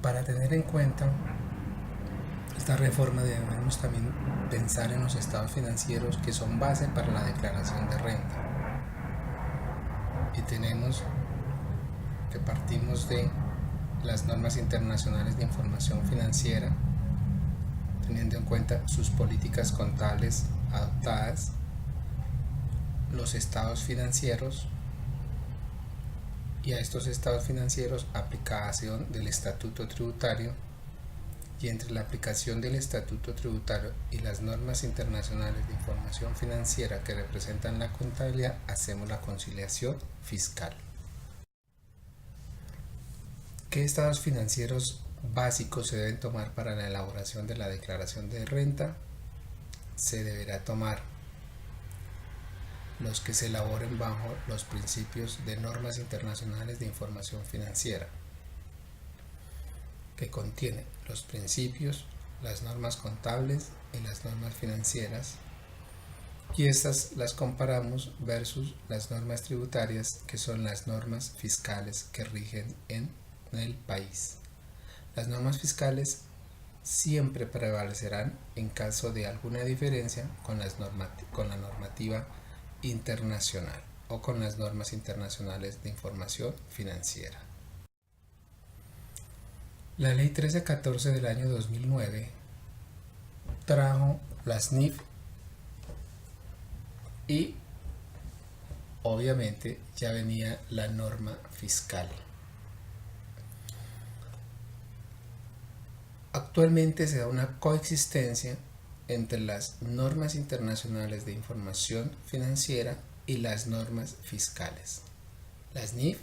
para tener en cuenta esta reforma debemos también pensar en los estados financieros que son base para la declaración de renta. Y tenemos que partimos de las normas internacionales de información financiera, teniendo en cuenta sus políticas contables adoptadas, los estados financieros y a estos estados financieros aplicación del estatuto tributario, y entre la aplicación del estatuto tributario y las normas internacionales de información financiera que representan la contabilidad hacemos la conciliación fiscal. ¿Qué estados financieros básicos se deben tomar para la elaboración de la declaración de renta? Se deberá tomar los que se elaboren bajo los principios de normas internacionales de información financiera, que contiene los principios, las normas contables y las normas financieras, y estas las comparamos versus las normas tributarias, que son las normas fiscales que rigen en el país. Las normas fiscales siempre prevalecerán en caso de alguna diferencia con la normativa internacional o con las normas internacionales de información financiera. La ley 1314 del año 2009 trajo las NIF y obviamente ya venía la norma fiscal. Actualmente se da una coexistencia entre las normas internacionales de información financiera y las normas fiscales. Las NIF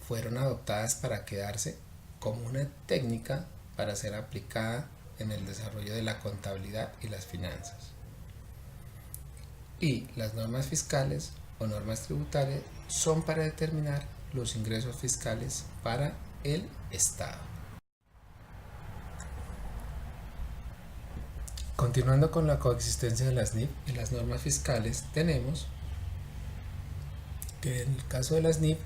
fueron adoptadas para quedarse como una técnica para ser aplicada en el desarrollo de la contabilidad y las finanzas. Y las normas fiscales o normas tributarias son para determinar los ingresos fiscales para el Estado. Continuando con la coexistencia de las NIF y las normas fiscales, tenemos que en el caso de las NIF,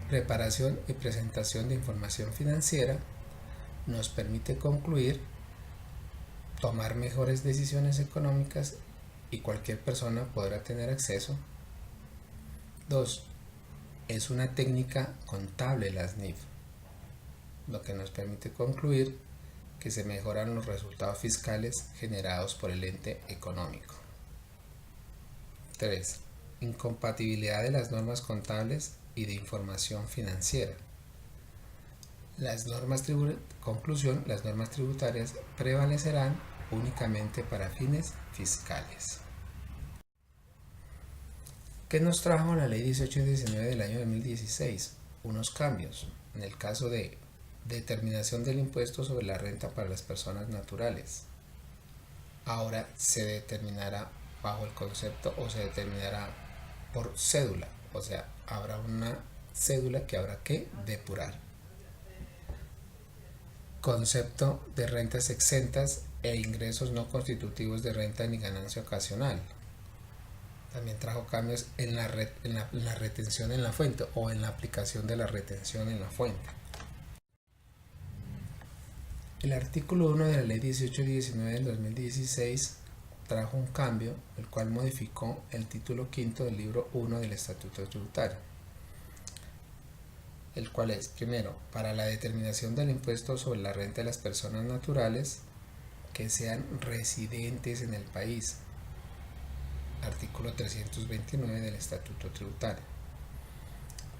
preparación y presentación de información financiera nos permite concluir, tomar mejores decisiones económicas y cualquier persona podrá tener acceso. 2. Es una técnica contable las NIF, lo que nos permite concluir que se mejoran los resultados fiscales generados por el ente económico. 3. Incompatibilidad de las normas contables y de información financiera. Conclusión, las normas tributarias prevalecerán únicamente para fines fiscales. ¿Qué nos trajo la ley 1819 del año 2016? Unos cambios. En el caso de determinación del impuesto sobre la renta para las personas naturales, ahora se determinará bajo el concepto o se determinará por cédula, o sea, habrá una cédula que habrá que depurar. Concepto de rentas exentas e ingresos no constitutivos de renta ni ganancia ocasional. También trajo cambios en la retención en la fuente o en la aplicación de la retención en la fuente. El artículo 1 de la ley 1819 del 2016 trajo un cambio, el cual modificó el título quinto del libro 1 del Estatuto Tributario, el cual es, primero, para la determinación del impuesto sobre la renta de las personas naturales que sean residentes en el país, artículo 329 del Estatuto Tributario.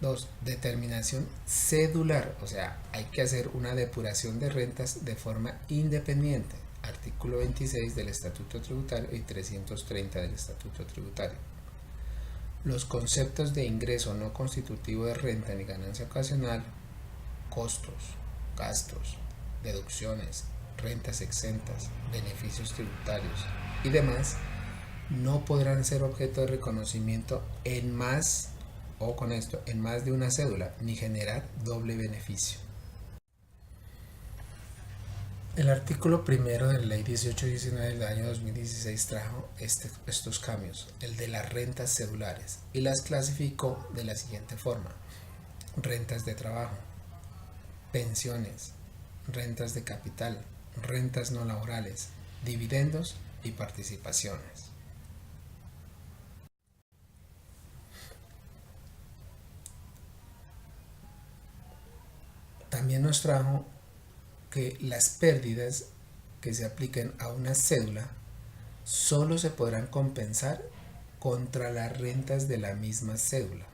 2. Determinación cedular, o sea, hay que hacer una depuración de rentas de forma independiente, artículo 26 del Estatuto Tributario y 330 del Estatuto Tributario. Los conceptos de ingreso no constitutivo de renta ni ganancia ocasional, costos, gastos, deducciones, rentas exentas, beneficios tributarios y demás no podrán ser objeto de reconocimiento en más de una cédula, ni generar doble beneficio. El artículo primero de la ley 1819 del año 2016 trajo estos cambios, el de las rentas cedulares, y las clasificó de la siguiente forma: rentas de trabajo, pensiones, rentas de capital, rentas no laborales, dividendos y participaciones. También nos trajo que las pérdidas que se apliquen a una cédula solo se podrán compensar contra las rentas de la misma cédula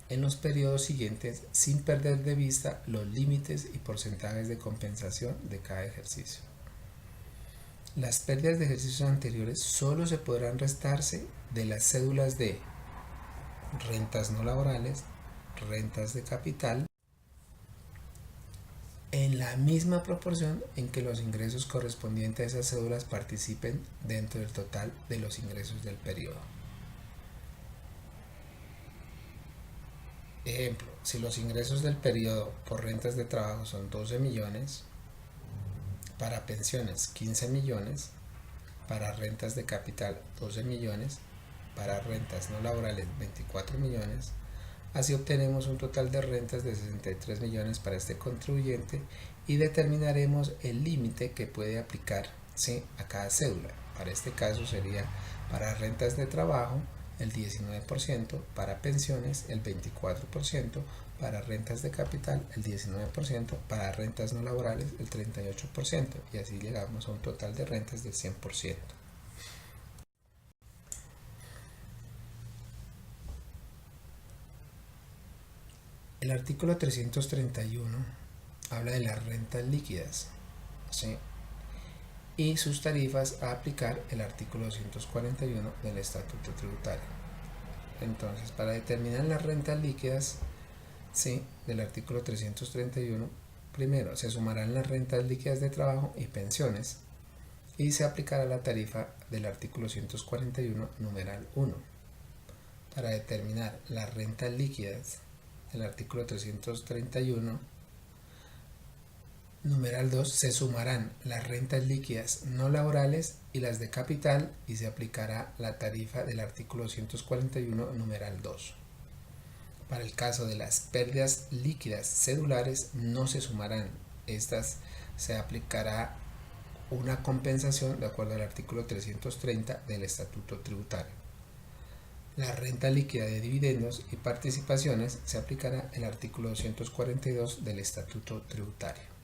en los periodos siguientes, sin perder de vista los límites y porcentajes de compensación de cada ejercicio. Las pérdidas de ejercicios anteriores solo se podrán restarse de las cédulas de rentas no laborales, rentas de capital, en la misma proporción en que los ingresos correspondientes a esas cédulas participen dentro del total de los ingresos del periodo. Ejemplo, si los ingresos del periodo por rentas de trabajo son 12 millones, para pensiones 15 millones, para rentas de capital 12 millones, para rentas no laborales 24 millones, así obtenemos un total de rentas de 63 millones para este contribuyente y determinaremos el límite que puede aplicarse a cada cédula. Para este caso sería para rentas de trabajo el 19%, para pensiones el 24%, para rentas de capital el 19%, para rentas no laborales el 38%, y así llegamos a un total de rentas del 100%. El artículo 331 habla de las rentas líquidas, ¿sí?, y sus tarifas a aplicar el artículo 241 del Estatuto Tributario. Entonces, para determinar las rentas líquidas, ¿sí?, del artículo 331, primero se sumarán las rentas líquidas de trabajo y pensiones y se aplicará la tarifa del artículo 241, numeral 1. Para determinar las rentas líquidas del artículo 331, numeral 2, se sumarán las rentas líquidas no laborales y las de capital y se aplicará la tarifa del artículo 241, numeral 2. Para el caso de las pérdidas líquidas cedulares no se sumarán. Estas se aplicará una compensación de acuerdo al artículo 330 del Estatuto Tributario. La renta líquida de dividendos y participaciones se aplicará el artículo 242 del Estatuto Tributario.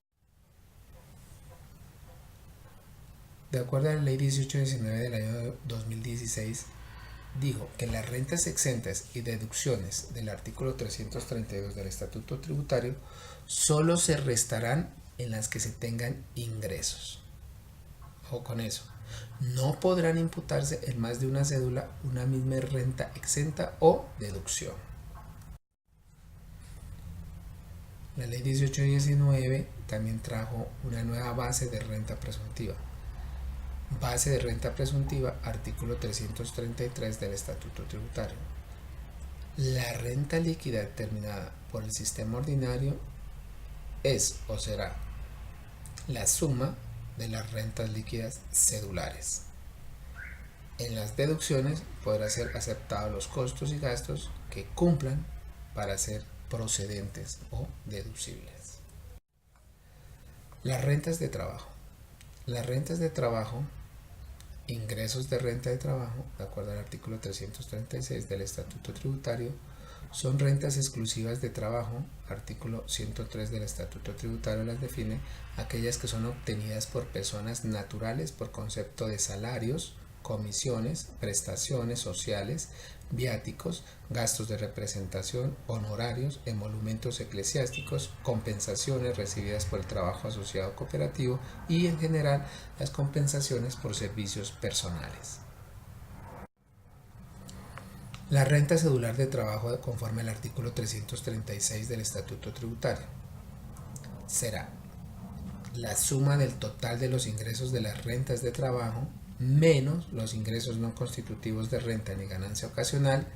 De acuerdo a la Ley 1819 del año 2016, dijo que las rentas exentas y deducciones del artículo 332 del Estatuto Tributario solo se restarán en las que se tengan ingresos. Ojo con eso. No podrán imputarse en más de una cédula una misma renta exenta o deducción. La Ley 1819 también trajo una nueva base de renta presuntiva. Base de renta presuntiva, artículo 333 del Estatuto Tributario. La renta líquida determinada por el sistema ordinario es o será la suma de las rentas líquidas cedulares. En las deducciones podrá ser aceptados los costos y gastos que cumplan para ser procedentes o deducibles. Las rentas de trabajo. Las rentas de trabajo, ingresos de renta de trabajo, de acuerdo al artículo 336 del Estatuto Tributario, son rentas exclusivas de trabajo. Artículo 103 del Estatuto Tributario las define: aquellas que son obtenidas por personas naturales por concepto de salarios, comisiones, prestaciones sociales, viáticos, gastos de representación, honorarios, emolumentos eclesiásticos, compensaciones recibidas por el trabajo asociado cooperativo y, en general, las compensaciones por servicios personales. La renta cedular de trabajo, conforme al artículo 336 del Estatuto Tributario, será la suma del total de los ingresos de las rentas de trabajo menos los ingresos no constitutivos de renta ni ganancia ocasional,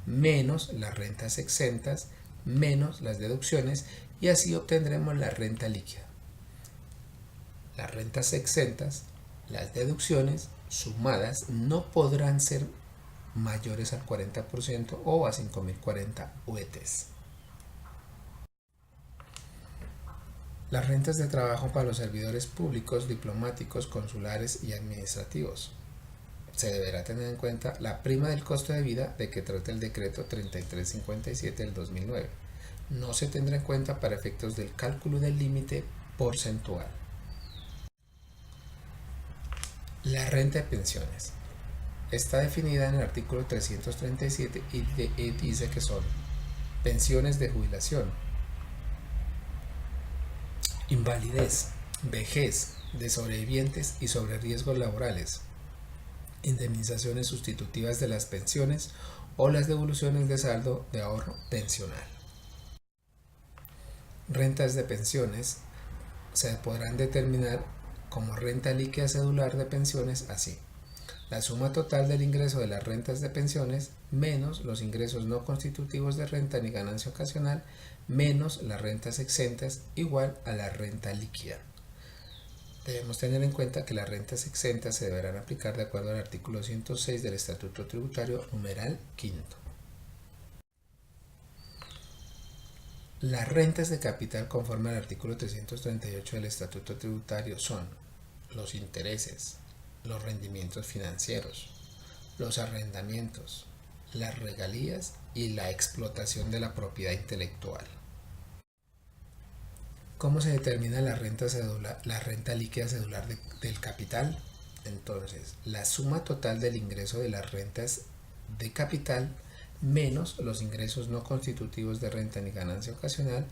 menos las rentas exentas, menos las deducciones, y así obtendremos la renta líquida. Las rentas exentas, las deducciones sumadas no podrán ser mayores al 40% o a 5.040 UETs. Las rentas de trabajo para los servidores públicos, diplomáticos, consulares y administrativos. Se deberá tener en cuenta la prima del costo de vida de que trata el decreto 3357 del 2009. No se tendrá en cuenta para efectos del cálculo del límite porcentual. La renta de pensiones está definida en el artículo 337 y dice que son pensiones de jubilación, invalidez, vejez de sobrevivientes y sobre riesgos laborales, indemnizaciones sustitutivas de las pensiones o las devoluciones de saldo de ahorro pensional. Rentas de pensiones se podrán determinar como renta líquida cedular de pensiones así: la suma total del ingreso de las rentas de pensiones menos los ingresos no constitutivos de renta ni ganancia ocasional menos las rentas exentas igual a la renta líquida. Debemos tener en cuenta que las rentas exentas se deberán aplicar de acuerdo al artículo 106 del Estatuto Tributario, numeral quinto. Las rentas de capital conforme al artículo 338 del Estatuto Tributario son los intereses, los rendimientos financieros, los arrendamientos, las regalías y la explotación de la propiedad intelectual. ¿Cómo se determina la renta líquida cedular del capital? Entonces, la suma total del ingreso de las rentas de capital menos los ingresos no constitutivos de renta ni ganancia ocasional,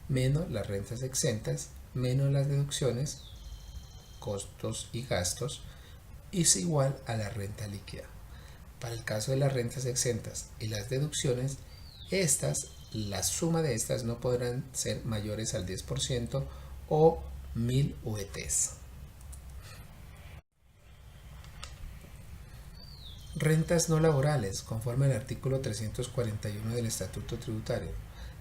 menos las rentas exentas, menos las deducciones, costos y gastos, es igual a la renta líquida. Para el caso de las rentas exentas y las deducciones, la suma de estas no podrán ser mayores al 10% o 1000 UETs. Rentas no laborales, conforme al artículo 341 del Estatuto Tributario,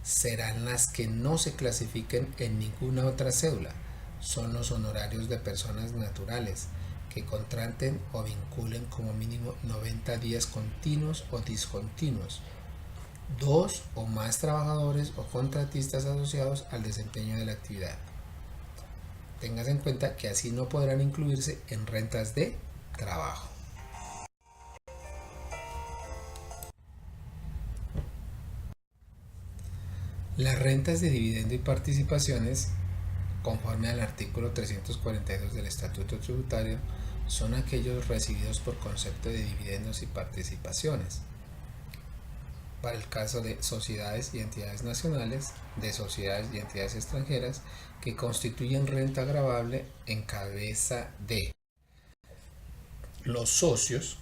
serán las que no se clasifiquen en ninguna otra cédula. Son los honorarios de personas naturales que contraten o vinculen como mínimo 90 días continuos o discontinuos, 2 o más trabajadores o contratistas asociados al desempeño de la actividad. Tengas en cuenta que así no podrán incluirse en rentas de trabajo. Las rentas de dividendo y participaciones, conforme al artículo 342 del Estatuto Tributario, son aquellos recibidos por concepto de dividendos y participaciones. Para el caso de sociedades y entidades nacionales, de sociedades y entidades extranjeras, que constituyen renta gravable en cabeza de los socios,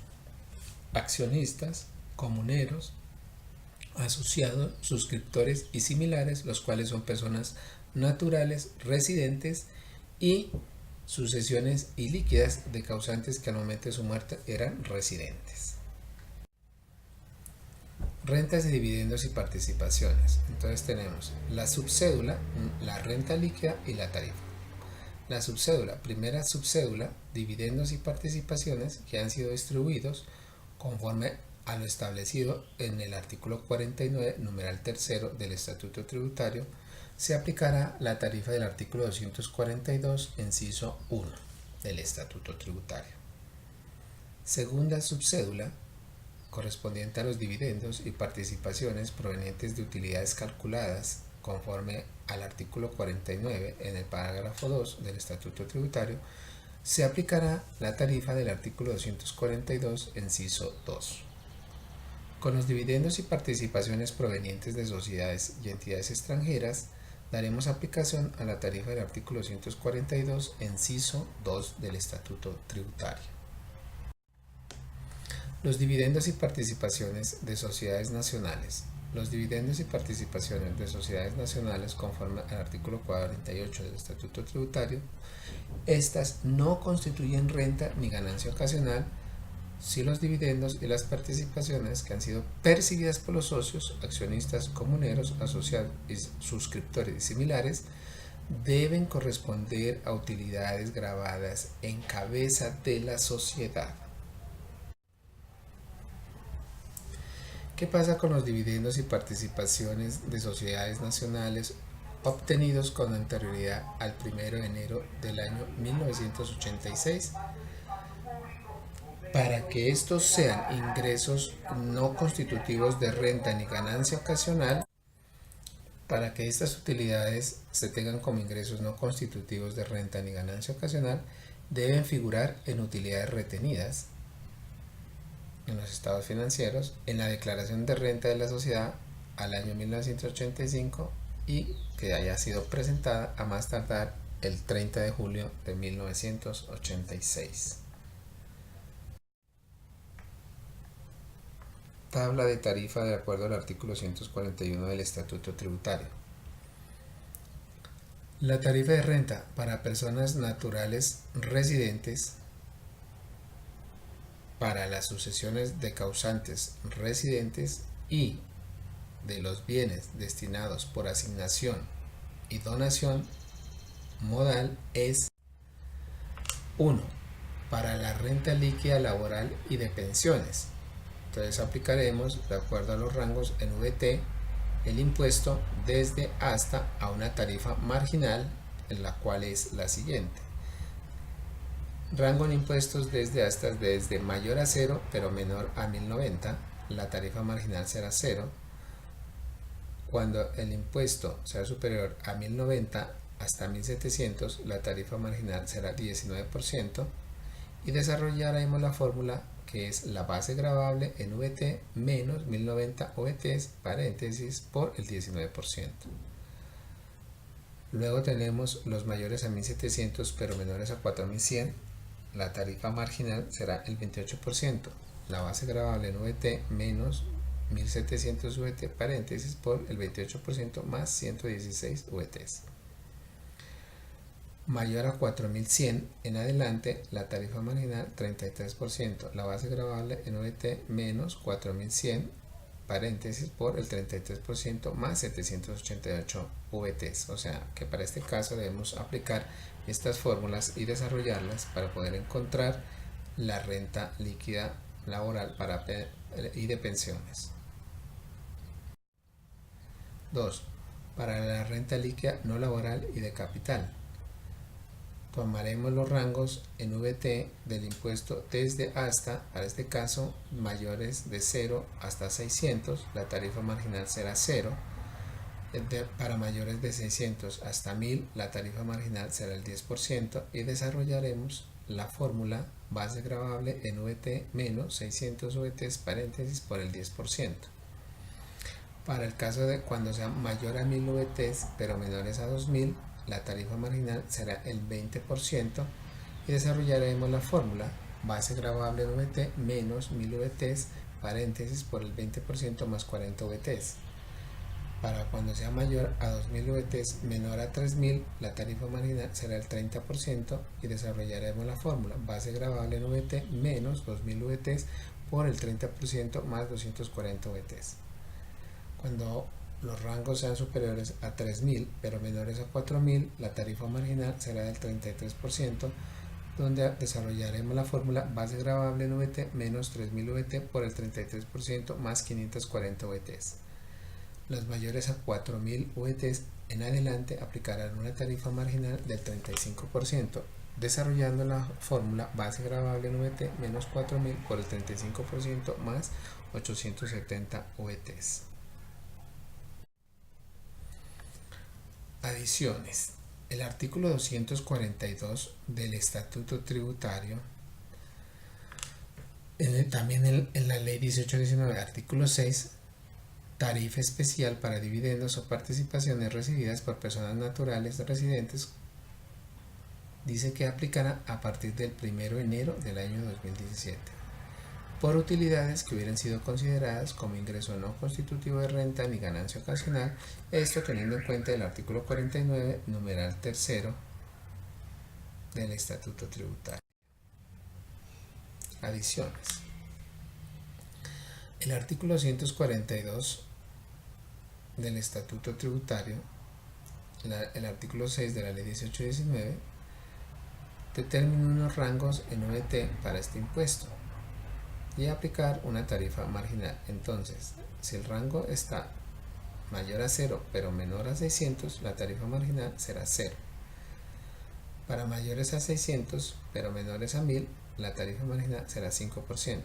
accionistas, comuneros, asociados, suscriptores y similares, los cuales son personas naturales, residentes y sucesiones ilíquidas de causantes que al momento de su muerte eran residentes. Rentas de dividendos y participaciones. Entonces tenemos la subcédula, la renta líquida y la tarifa. La subcédula, primera subcédula, dividendos y participaciones que han sido distribuidos conforme a lo establecido en el artículo 49, numeral tercero del Estatuto Tributario, se aplicará la tarifa del artículo 242, inciso 1 del Estatuto Tributario. Segunda subcédula, correspondiente a los dividendos y participaciones provenientes de utilidades calculadas conforme al artículo 49 en el parágrafo 2 del Estatuto Tributario, se aplicará la tarifa del artículo 242, inciso 2. Con los dividendos y participaciones provenientes de sociedades y entidades extranjeras, daremos aplicación a la tarifa del artículo 242, inciso 2 del Estatuto Tributario. Los dividendos y participaciones de sociedades nacionales. Los dividendos y participaciones de sociedades nacionales, conforme al artículo 48 del Estatuto Tributario, estas no constituyen renta ni ganancia ocasional si los dividendos y las participaciones que han sido percibidas por los socios, accionistas, comuneros, asociados, suscriptores y similares deben corresponder a utilidades gravadas en cabeza de la sociedad. ¿Qué pasa con los dividendos y participaciones de sociedades nacionales obtenidos con anterioridad al 1 de enero del año 1986. Para que estos sean ingresos no constitutivos de renta ni ganancia ocasional, para que estas utilidades se tengan como ingresos no constitutivos de renta ni ganancia ocasional, deben figurar en utilidades retenidas en los estados financieros, en la declaración de renta de la sociedad al año 1985 y que haya sido presentada a más tardar el 30 de julio de 1986. Tabla de tarifa de acuerdo al artículo 141 del Estatuto Tributario. La tarifa de renta para personas naturales residentes, para las sucesiones de causantes residentes y de los bienes destinados por asignación y donación modal es 1. Para la renta líquida laboral y de pensiones. Entonces aplicaremos, de acuerdo a los rangos en VT, el impuesto desde hasta a una tarifa marginal, en la cual es la siguiente. Rango en impuestos desde hasta desde mayor a 0 pero menor a 1090, la tarifa marginal será 0. Cuando el impuesto sea superior a 1090 hasta 1700, la tarifa marginal será 19%, y desarrollaremos la fórmula que es la base gravable en VT menos 1090 OVTs, paréntesis, por el 19%. Luego tenemos los mayores a 1700 pero menores a 4100, la tarifa marginal será el 28%, la base gravable en VT menos 1700 VT, paréntesis, por el 28% más 116 VTs. Mayor a 4100 en adelante, la tarifa marginal 33%, la base gravable en VT menos 4100, paréntesis, por el 33% más 788 VTs. O sea que para este caso debemos aplicar estas fórmulas y desarrollarlas para poder encontrar la renta líquida laboral y de pensiones. 2. Para la renta líquida no laboral y de capital. Tomaremos los rangos en VT del impuesto desde hasta, para este caso, mayores de 0 hasta 600, la tarifa marginal será 0. Para mayores de 600 hasta 1000, la tarifa marginal será el 10%, y desarrollaremos la fórmula base gravable en VT menos 600 VTs, paréntesis, por el 10%. Para el caso de cuando sea mayor a 1000 VTs pero menores a 2000, la tarifa marginal será el 20%, y desarrollaremos la fórmula base gravable en VT menos 1000 VTs, paréntesis, por el 20% más 40 VTs. Para cuando sea mayor a 2000 VTs menor a 3000, la tarifa marginal será el 30%, y desarrollaremos la fórmula base gravable en VT menos 2000 VTs por el 30% más 240 VTs. Cuando los rangos sean superiores a 3000 pero menores a 4000, la tarifa marginal será del 33%, donde desarrollaremos la fórmula base gravable en VT menos 3000 VT por el 33% más 540 VTs. Los mayores a 4000 VTs en adelante aplicarán una tarifa marginal del 35%, desarrollando la fórmula base gravable en VT menos 4000 por el 35% más 870 VTs. Adiciones. El artículo 242 del Estatuto Tributario, también en la ley 1819, artículo 6, tarifa especial para dividendos o participaciones recibidas por personas naturales residentes, dice que aplicará a partir del 1 de enero del año 2017 por utilidades que hubieran sido consideradas como ingreso no constitutivo de renta ni ganancia ocasional, esto teniendo en cuenta el artículo 49, numeral tercero del Estatuto Tributario. Adiciones. El artículo 242 del Estatuto Tributario, el artículo 6 de la ley 1819, determina unos rangos en VT para este impuesto y aplicar una tarifa marginal. Entonces, si el rango está mayor a 0 pero menor a 600, la tarifa marginal será 0. Para mayores a 600 pero menores a 1000, la tarifa marginal será 5%.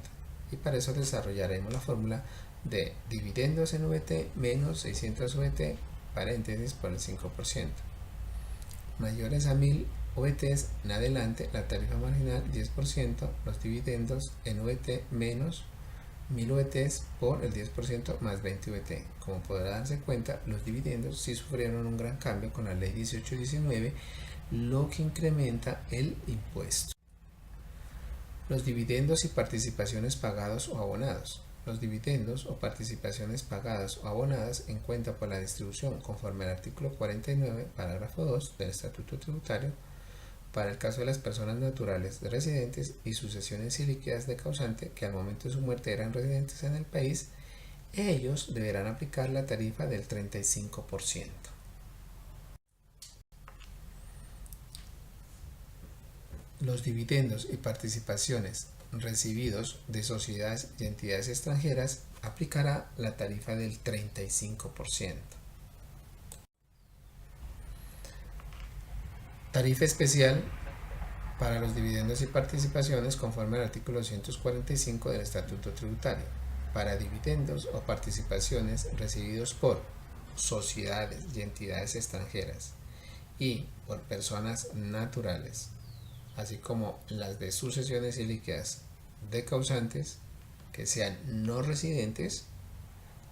Y para eso desarrollaremos la fórmula de dividendos en VT menos 600 VT, paréntesis, por el 5%. Mayores a 1000 VTs en adelante, la tarifa marginal 10%, los dividendos en VT menos 1000 VTs por el 10% más 20 VT. Como podrá darse cuenta, los dividendos sí sufrieron un gran cambio con la ley 1819, lo que incrementa el impuesto. Los dividendos y participaciones pagados o abonados. Los dividendos o participaciones pagadas o abonadas en cuenta por la distribución conforme al artículo 49, parágrafo 2 del Estatuto Tributario, para el caso de las personas naturales residentes y sucesiones ilíquidas de causante que al momento de su muerte eran residentes en el país, ellos deberán aplicar la tarifa del 35%. Los dividendos y participaciones recibidos de sociedades y entidades extranjeras aplicará la tarifa del 35%. Tarifa especial para los dividendos y participaciones conforme al artículo 245 del Estatuto Tributario. Para dividendos o participaciones recibidos por sociedades y entidades extranjeras y por personas naturales, así como las de sucesiones ilíquidas de causantes que sean no residentes,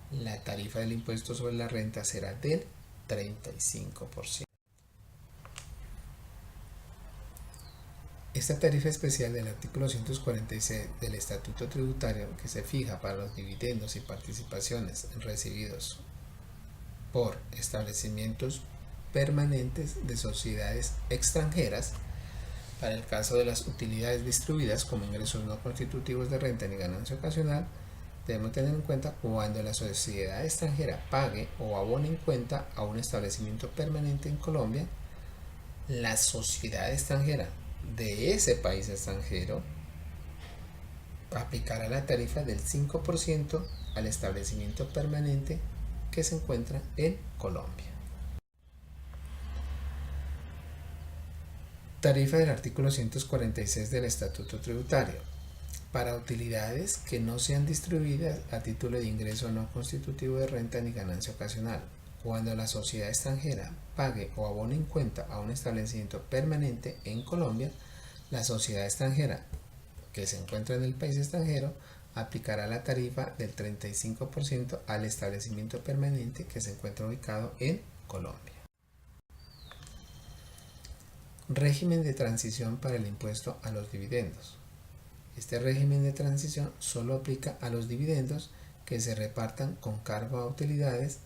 la tarifa del impuesto sobre la renta será del 35%. Esta tarifa especial del artículo 246 del Estatuto Tributario, que se fija para los dividendos y participaciones recibidos por establecimientos permanentes de sociedades extranjeras, para el caso de las utilidades distribuidas como ingresos no constitutivos de renta ni ganancia ocasional, debemos tener en cuenta cuando la sociedad extranjera pague o abone en cuenta a un establecimiento permanente en Colombia, la sociedad extranjera de ese país extranjero aplicará la tarifa del 5% al establecimiento permanente que se encuentra en Colombia. Tarifa del artículo 146 del Estatuto Tributario. Para utilidades que no sean distribuidas a título de ingreso no constitutivo de renta ni ganancia ocasional, cuando la sociedad extranjera pague o abone en cuenta a un establecimiento permanente en Colombia, la sociedad extranjera que se encuentra en el país extranjero aplicará la tarifa del 35% al establecimiento permanente que se encuentra ubicado en Colombia. Régimen de transición para el impuesto a los dividendos. Este régimen de transición solo aplica a los dividendos que se repartan con cargo a utilidades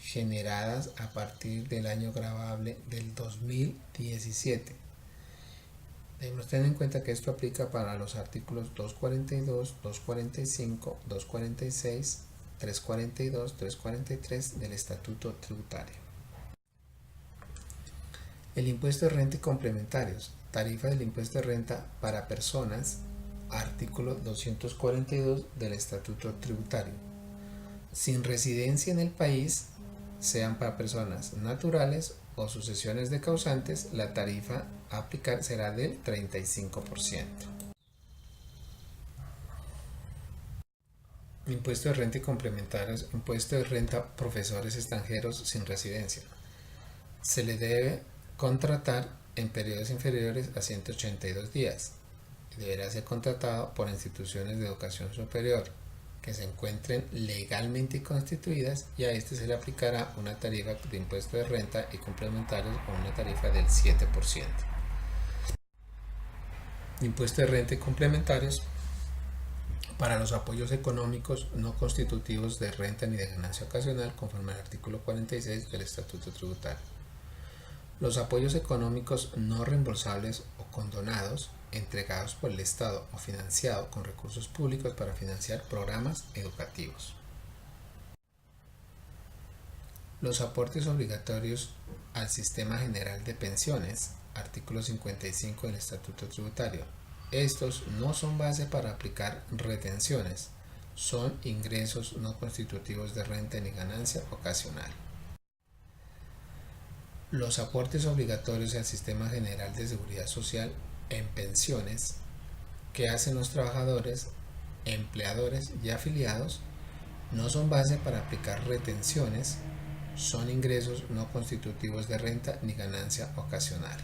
generadas a partir del año gravable del 2017. Debemos tener en cuenta que esto aplica para los artículos 242, 245, 246, 342, 343 del Estatuto Tributario. El impuesto de renta y complementarios. Tarifa del impuesto de renta para personas. Artículo 242 del Estatuto Tributario. Sin residencia en el país, sean para personas naturales o sucesiones de causantes, la tarifa a aplicar será del 35%. Impuesto de renta y complementarios. Impuesto de renta a profesores extranjeros sin residencia. Se le debe contratar en periodos inferiores a 182 días. Deberá ser contratado por instituciones de educación superior que se encuentren legalmente constituidas, y a este se le aplicará una tarifa de impuesto de renta y complementarios con una tarifa del 7%. Impuesto de renta y complementarios para los apoyos económicos no constitutivos de renta ni de ganancia ocasional conforme al artículo 46 del Estatuto Tributario. Los apoyos económicos no reembolsables o condonados entregados por el Estado o financiado con recursos públicos para financiar programas educativos. Los aportes obligatorios al Sistema General de Pensiones, artículo 55 del Estatuto Tributario. Estos no son base para aplicar retenciones. son ingresos no constitutivos de renta ni ganancia ocasional. Los aportes obligatorios al Sistema General de Seguridad Social en pensiones que hacen los trabajadores, empleadores y afiliados no son base para aplicar retenciones, son ingresos no constitutivos de renta ni ganancia ocasional.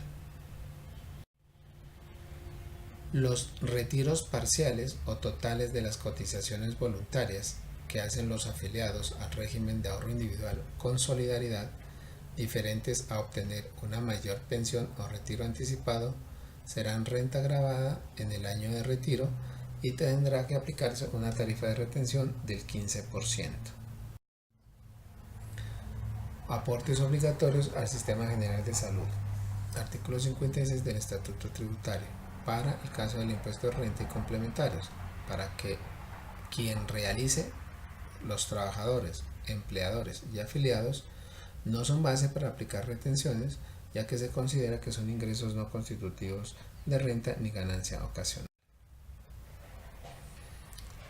Los retiros parciales o totales de las cotizaciones voluntarias que hacen los afiliados al régimen de ahorro individual con solidaridad, diferentes a obtener una mayor pensión o retiro anticipado, serán renta gravada en el año de retiro y tendrá que aplicarse una tarifa de retención del 15%. Aportes obligatorios al Sistema General de Salud. Artículo 56 del Estatuto Tributario. Para el caso del impuesto de renta y complementarios, para que quien realice, los trabajadores, empleadores y afiliados, no son base para aplicar retenciones, ya que se considera que son ingresos no constitutivos de renta ni ganancia ocasional.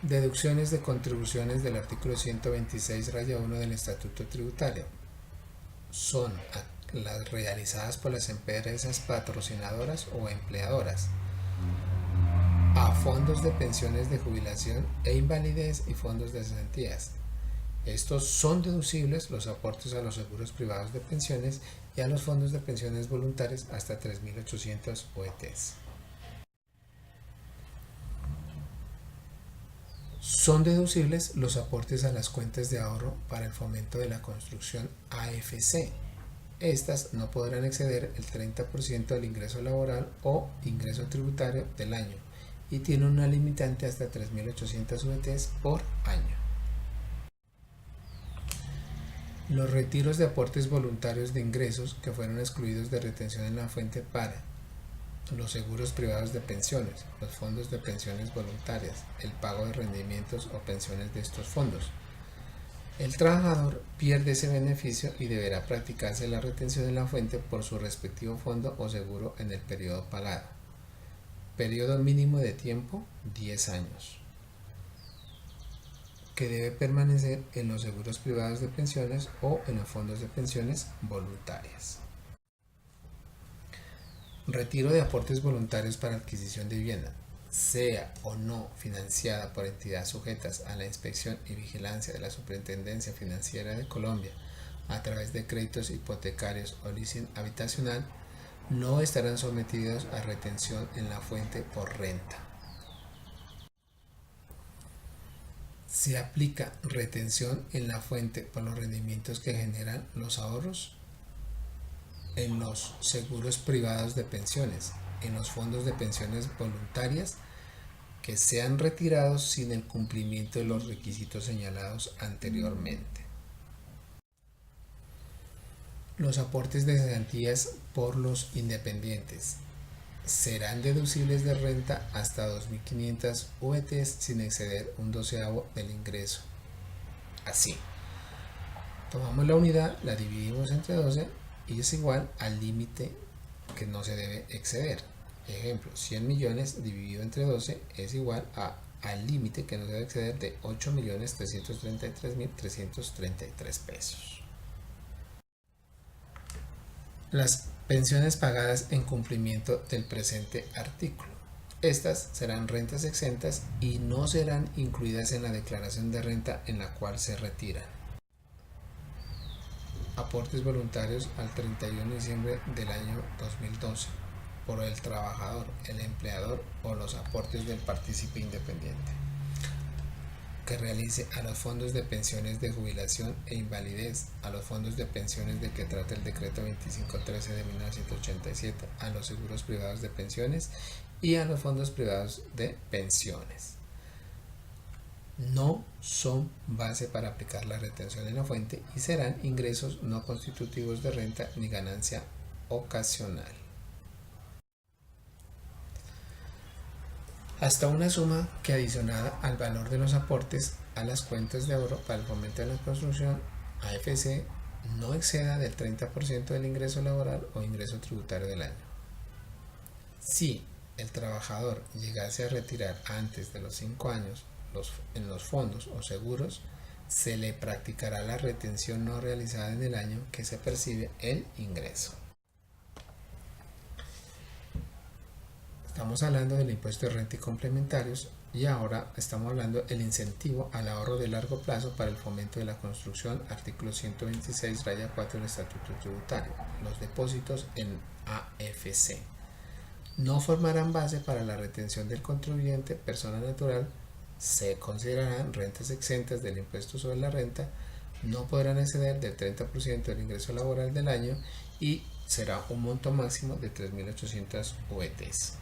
Deducciones de contribuciones del artículo 126-1 del Estatuto Tributario son las realizadas por las empresas patrocinadoras o empleadoras a fondos de pensiones de jubilación e invalidez y fondos de cesantías. Estos son deducibles los aportes a los seguros privados de pensiones y a los fondos de pensiones voluntarias hasta 3.800 OETs. Son deducibles los aportes a las cuentas de ahorro para el fomento de la construcción AFC. Estas no podrán exceder el 30% del ingreso laboral o ingreso tributario del año y tienen una limitante hasta 3.800 VTs por año. Los retiros de aportes voluntarios de ingresos que fueron excluidos de retención en la fuente para los seguros privados de pensiones, los fondos de pensiones voluntarias, el pago de rendimientos o pensiones de estos fondos. El trabajador pierde ese beneficio y deberá practicarse la retención en la fuente por su respectivo fondo o seguro en el periodo pagado. Periodo mínimo de tiempo, 10 años, que debe permanecer en los seguros privados de pensiones o en los fondos de pensiones voluntarias. Retiro de aportes voluntarios para adquisición de vivienda, sea o no financiada por entidades sujetas a la inspección y vigilancia de la Superintendencia Financiera de Colombia a través de créditos hipotecarios o leasing habitacional, no estarán sometidos a retención en la fuente por renta. ¿Se aplica retención en la fuente por los rendimientos que generan los ahorros? En los seguros privados de pensiones, en los fondos de pensiones voluntarias que sean retirados sin el cumplimiento de los requisitos señalados anteriormente. Los aportes de cesantías por los independientes serán deducibles de renta hasta 2.500 VTs sin exceder un doceavo del ingreso. Así, tomamos la unidad, la dividimos entre 12 y es igual al límite que no se debe exceder. Ejemplo, 100 millones dividido entre 12 es igual al límite que no se debe exceder de 8.333.333 pesos. Las pensiones pagadas en cumplimiento del presente artículo. Estas serán rentas exentas y no serán incluidas en la declaración de renta en la cual se retiran. Aportes voluntarios al 31 de diciembre del año 2012 por el trabajador, el empleador o los aportes del partícipe independiente que realice a los fondos de pensiones de jubilación e invalidez, a los fondos de pensiones de que trata el decreto 2513 de 1987, a los seguros privados de pensiones y a los fondos privados de pensiones. No son base para aplicar la retención en la fuente y serán ingresos no constitutivos de renta ni ganancia ocasional. Hasta una suma que adicionada al valor de los aportes a las cuentas de ahorro para el fomento de la construcción AFC no exceda del 30% del ingreso laboral o ingreso tributario del año. Si el trabajador llegase a retirar antes de los 5 años, en los fondos o seguros, se le practicará la retención no realizada en el año que se percibe el ingreso. Estamos hablando del impuesto de renta y complementarios y ahora estamos hablando del incentivo al ahorro de largo plazo para el fomento de la construcción, artículo 126, raya 4 del Estatuto Tributario. Los depósitos en AFC no formarán base para la retención del contribuyente persona natural, se considerarán rentas exentas del impuesto sobre la renta, no podrán exceder del 30% del ingreso laboral del año y será un monto máximo de 3.800 UETs.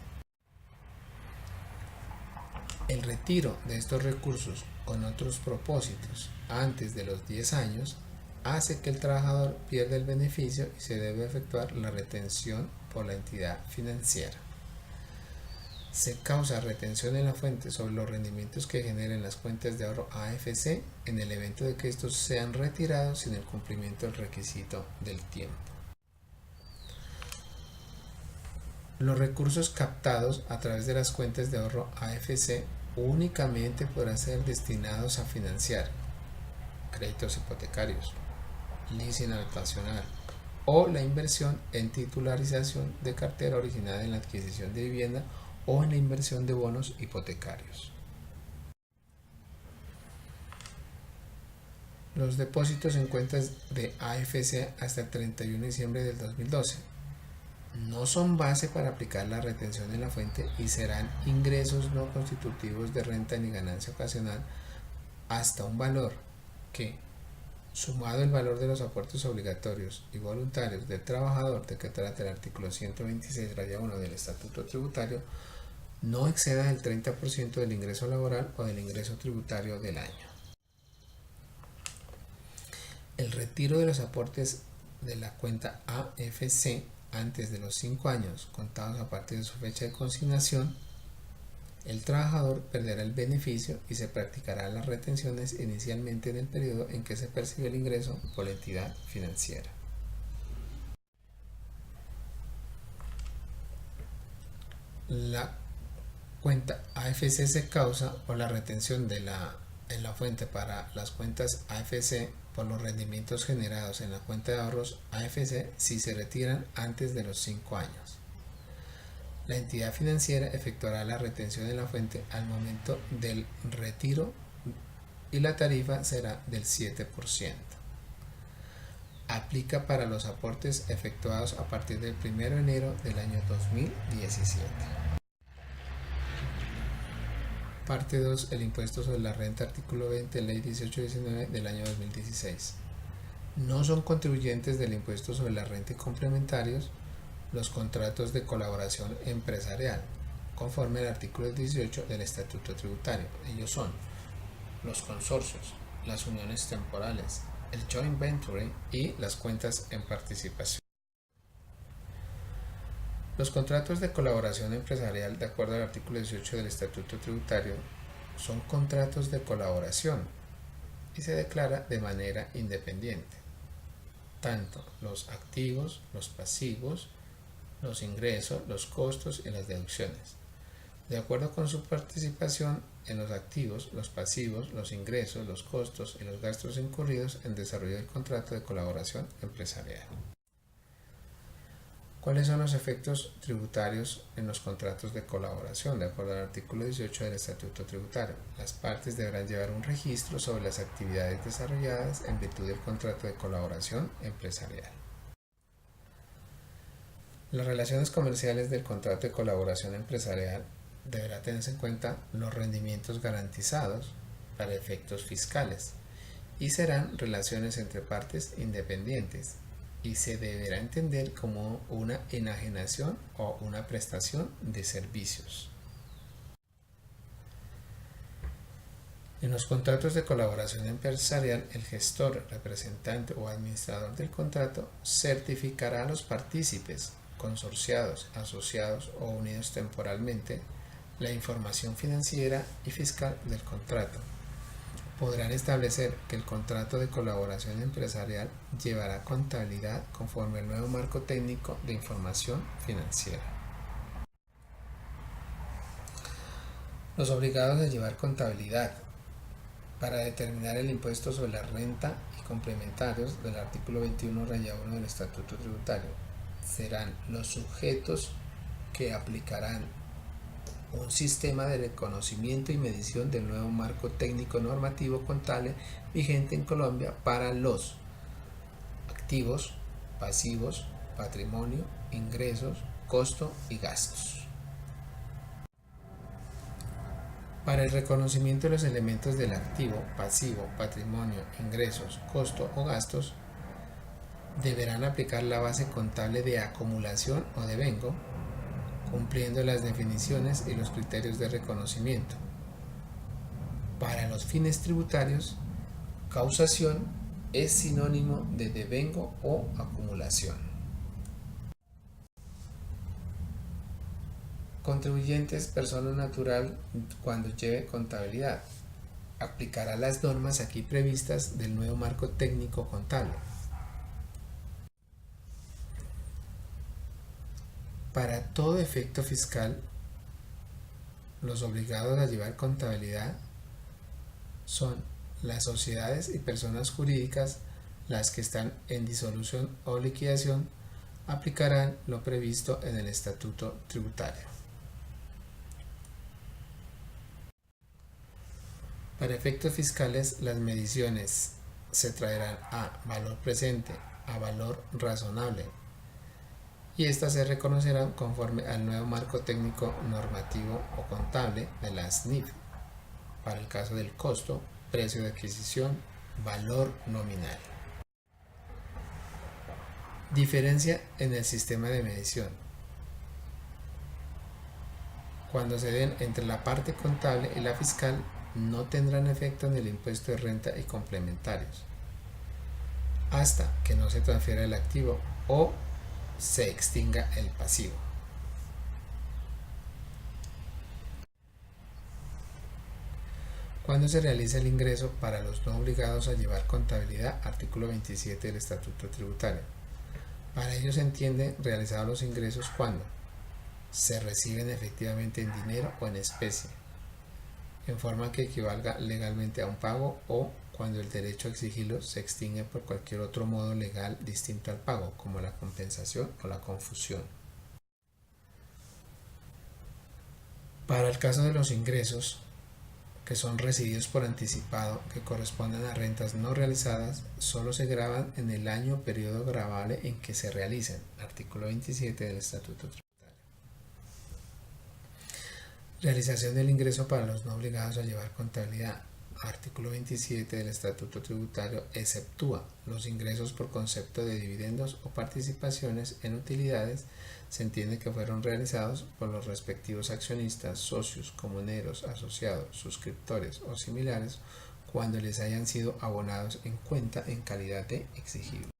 El retiro de estos recursos con otros propósitos antes de los 10 años hace que el trabajador pierda el beneficio y se debe efectuar la retención por la entidad financiera. Se causa retención en la fuente sobre los rendimientos que generen las cuentas de ahorro AFC en el evento de que estos sean retirados sin el cumplimiento del requisito del tiempo. Los recursos captados a través de las cuentas de ahorro AFC únicamente podrán ser destinados a financiar créditos hipotecarios, leasing habitacional o la inversión en titularización de cartera originada en la adquisición de vivienda o en la inversión de bonos hipotecarios. Los depósitos en cuentas de AFC hasta el 31 de diciembre del 2012 no son base para aplicar la retención en la fuente y serán ingresos no constitutivos de renta ni ganancia ocasional hasta un valor que, sumado el valor de los aportes obligatorios y voluntarios del trabajador de que trata el artículo 126, raya 1 del Estatuto Tributario, no exceda el 30% del ingreso laboral o del ingreso tributario del año. El retiro de los aportes de la cuenta AFC antes de los 5 años contados a partir de su fecha de consignación, el trabajador perderá el beneficio y se practicarán las retenciones inicialmente en el periodo en que se percibe el ingreso por la entidad financiera. La cuenta AFC se causa por la retención en la fuente para las cuentas AFC por los rendimientos generados en la cuenta de ahorros AFC si se retiran antes de los 5 años. La entidad financiera efectuará la retención en la fuente al momento del retiro y la tarifa será del 7%. Aplica para los aportes efectuados a partir del 1 de enero del año 2017. Parte 2. El impuesto sobre la renta, artículo 20, ley 1819 del año 2016. No son contribuyentes del impuesto sobre la renta y complementarios los contratos de colaboración empresarial, conforme al artículo 18 del Estatuto Tributario. Ellos son los consorcios, las uniones temporales, el joint venture y las cuentas en participación. Los contratos de colaboración empresarial, de acuerdo al artículo 18 del Estatuto Tributario, son contratos de colaboración y se declara de manera independiente. Tanto los activos, los pasivos, los ingresos, los costos y las deducciones. De acuerdo con su participación en los activos, los pasivos, los ingresos, los costos y los gastos incurridos en desarrollo del contrato de colaboración empresarial. ¿Cuáles son los efectos tributarios en los contratos de colaboración? De acuerdo al artículo 18 del Estatuto Tributario, las partes deberán llevar un registro sobre las actividades desarrolladas en virtud del contrato de colaboración empresarial. Las relaciones comerciales del contrato de colaboración empresarial deberá tenerse en cuenta los rendimientos garantizados para efectos fiscales y serán relaciones entre partes independientes y se deberá entender como una enajenación o una prestación de servicios. En los contratos de colaboración empresarial, el gestor, representante o administrador del contrato certificará a los partícipes, consorciados, asociados o unidos temporalmente, la información financiera y fiscal del contrato. Podrán establecer que el contrato de colaboración empresarial llevará contabilidad conforme al nuevo marco técnico de información financiera. Los obligados a llevar contabilidad Para determinar el impuesto sobre la renta y complementarios del artículo 21, raya 1 del Estatuto Tributario, serán los sujetos que aplicarán un sistema de reconocimiento y medición del nuevo marco técnico normativo contable vigente en Colombia para los activos, pasivos, patrimonio, ingresos, costo y gastos. Para el reconocimiento de los elementos del activo, pasivo, patrimonio, ingresos, costo o gastos, deberán aplicar la base contable de acumulación o devengo, cumpliendo las definiciones y los criterios de reconocimiento. Para los fines tributarios, causación es sinónimo de devengo o acumulación. Contribuyentes, persona natural, cuando lleve contabilidad, aplicará las normas aquí previstas del nuevo marco técnico contable. Para todo efecto fiscal, los obligados a llevar contabilidad son las sociedades y personas jurídicas, las que están en disolución o liquidación, aplicarán lo previsto en el Estatuto Tributario. Para efectos fiscales, las mediciones se traerán a valor presente, a valor razonable, y estas se reconocerán conforme al nuevo marco técnico normativo o contable de las NIF, para el caso del costo, precio de adquisición, valor nominal. Diferencia en el sistema de medición. Cuando se den entre la parte contable y la fiscal, no tendrán efecto en el impuesto de renta y complementarios, hasta que no se transfiera el activo o se extinga el pasivo. Cuando se realiza el ingreso para los no obligados a llevar contabilidad, artículo 27 del Estatuto Tributario. Para ello se entiende realizados los ingresos cuando se reciben efectivamente en dinero o en especie, en forma que equivalga legalmente a un pago, o cuando el derecho a exigirlo se extingue por cualquier otro modo legal distinto al pago, como la compensación o la confusión. Para el caso de los ingresos que son recibidos por anticipado, que corresponden a rentas no realizadas, solo se graban en el año o periodo gravable en que se realicen, artículo 27 del Estatuto Tributario. Realización del ingreso para los no obligados a llevar contabilidad, artículo 27 del Estatuto Tributario, exceptúa los ingresos por concepto de dividendos o participaciones en utilidades. Se entiende que fueron realizados por los respectivos accionistas, socios, comuneros, asociados, suscriptores o similares, cuando les hayan sido abonados en cuenta en calidad de exigibles.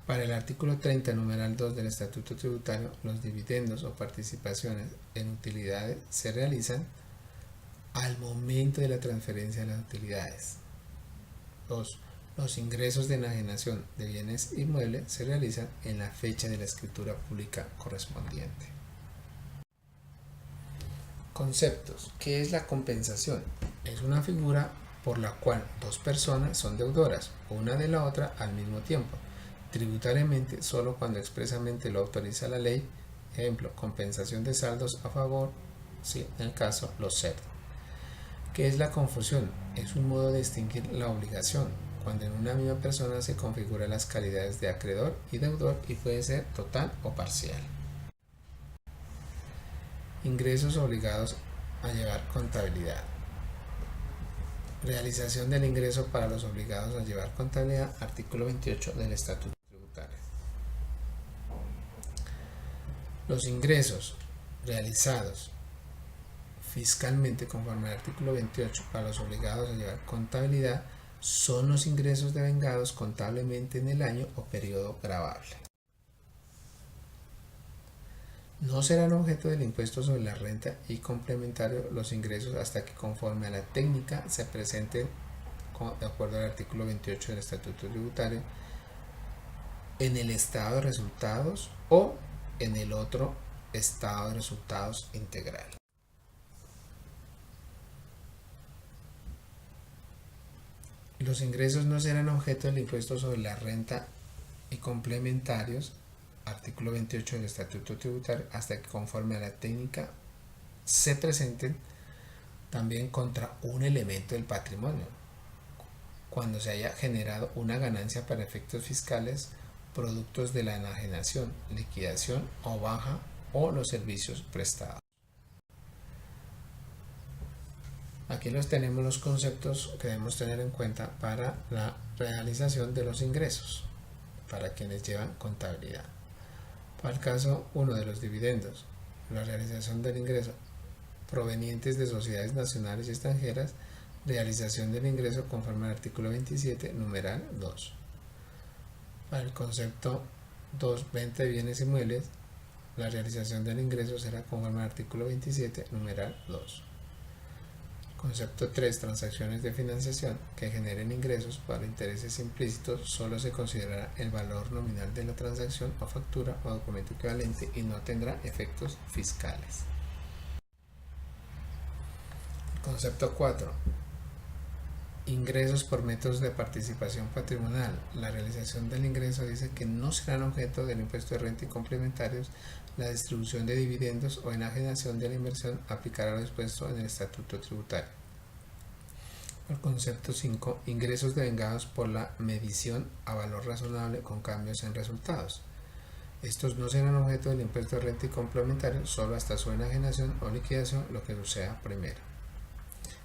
Para el artículo 30, numeral 2 del Estatuto Tributario, los dividendos o participaciones en utilidades se realizan al momento de la transferencia de las utilidades. 2. Los ingresos de enajenación de bienes inmuebles se realizan en la fecha de la escritura pública correspondiente. Conceptos. ¿Qué es la compensación? Es una figura por la cual dos personas son deudoras, una de la otra al mismo tiempo, tributariamente solo cuando expresamente lo autoriza la ley. Ejemplo, compensación de saldos a favor, sí, en el caso los cerdos. ¿Qué es la confusión? Es un modo de distinguir la obligación, cuando en una misma persona se configuran las calidades de acreedor y deudor y puede ser total o parcial. Ingresos obligados a llevar contabilidad. Realización del ingreso para los obligados a llevar contabilidad, artículo 28 del Estatuto Tributario. Los ingresos realizados fiscalmente conforme al artículo 28 para los obligados a llevar contabilidad son los ingresos devengados contablemente en el año o periodo gravable. No serán objeto del impuesto sobre la renta y complementario los ingresos hasta que, conforme a la técnica, se presenten, de acuerdo al artículo 28 del Estatuto Tributario, en el estado de resultados o en el otro estado de resultados integral. Los ingresos no serán objeto del impuesto sobre la renta y complementarios, artículo 28 del Estatuto Tributario, hasta que conforme a la técnica se presenten también contra un elemento del patrimonio, cuando se haya generado una ganancia para efectos fiscales, productos de la enajenación, liquidación o baja o los servicios prestados. Aquí los tenemos los conceptos que debemos tener en cuenta para la realización de los ingresos, para quienes llevan contabilidad. Para el caso 1 de los dividendos, la realización del ingreso provenientes de sociedades nacionales y extranjeras, realización del ingreso conforme al artículo 27, numeral 2. Para el concepto 2, venta de bienes inmuebles, la realización del ingreso será conforme al artículo 27, numeral 2. Concepto 3, transacciones de financiación que generen ingresos para intereses implícitos, solo se considerará el valor nominal de la transacción o factura o documento equivalente y no tendrá efectos fiscales. Concepto 4, ingresos por métodos de participación patrimonial. La realización del ingreso dice que no serán objeto del impuesto de renta y complementarios la distribución de dividendos o enajenación de la inversión, aplicará lo dispuesto en el Estatuto Tributario. El concepto 5, ingresos devengados por la medición a valor razonable con cambios en resultados. Estos no serán objeto del impuesto de renta y complementarios solo hasta su enajenación o liquidación, lo que suceda primero.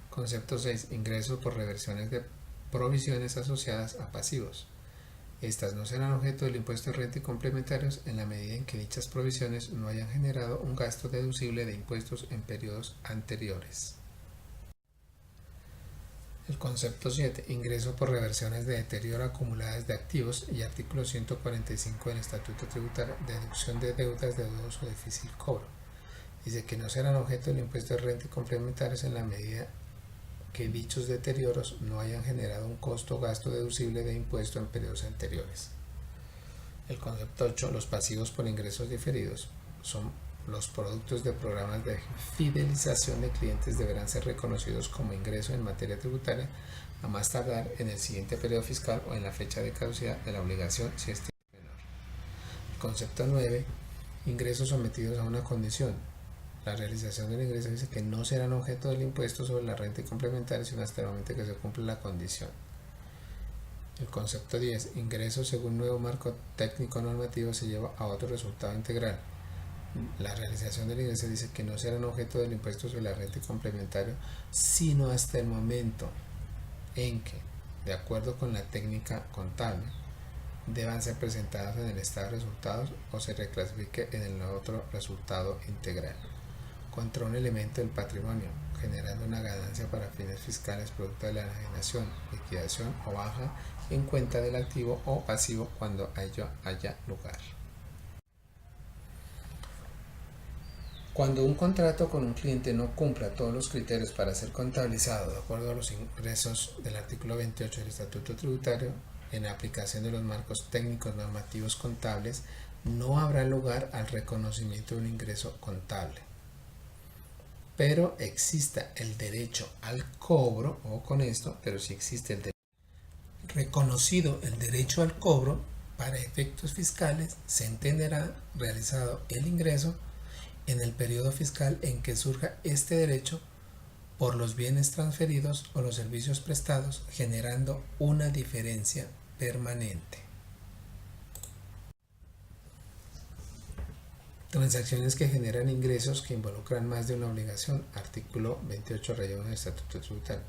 Concepto 6, ingresos por reversiones de provisiones asociadas a pasivos. Estas no serán objeto del impuesto de renta y complementarios en la medida en que dichas provisiones no hayan generado un gasto deducible de impuestos en periodos anteriores. El concepto 7, ingreso por reversiones de deterioro acumuladas de activos y artículo 145 del Estatuto Tributario, deducción de deudas de dudoso o difícil cobro. Dice que no serán objeto del impuesto de renta y complementarios en la medida que dichos deterioros no hayan generado un costo o gasto deducible de impuesto en periodos anteriores. El concepto 8, los pasivos por ingresos diferidos, son los productos de programas de fidelización de clientes deberán ser reconocidos como ingreso en materia tributaria a más tardar en el siguiente periodo fiscal o en la fecha de caducidad de la obligación si es menor. El concepto 9, ingresos sometidos a una condición. La realización del ingreso dice que no serán objeto del impuesto sobre la renta y complementarios sino hasta el momento que se cumpla la condición. El concepto 10, ingresos según nuevo marco técnico normativo se lleva a otro resultado integral. La realización del ingreso dice que no serán objeto del impuesto sobre la renta y complementario sino hasta el momento en que, de acuerdo con la técnica contable, deban ser presentados en el estado de resultados o se reclasifique en el otro resultado integral contra un elemento del patrimonio, generando una ganancia para fines fiscales producto de la enajenación, liquidación o baja en cuenta del activo o pasivo cuando ello haya lugar. Cuando un contrato con un cliente no cumpla todos los criterios para ser contabilizado de acuerdo a los ingresos del artículo 28 del Estatuto Tributario, en aplicación de los marcos técnicos normativos contables, no habrá lugar al reconocimiento de un ingreso contable. Pero exista el derecho al cobro, o con esto, pero si existe el reconocido el derecho al cobro, para efectos fiscales se entenderá realizado el ingreso en el periodo fiscal en que surja este derecho por los bienes transferidos o los servicios prestados, generando una diferencia permanente. Transacciones que generan ingresos que involucran más de una obligación, artículo 28 rayado del Estatuto Tributario.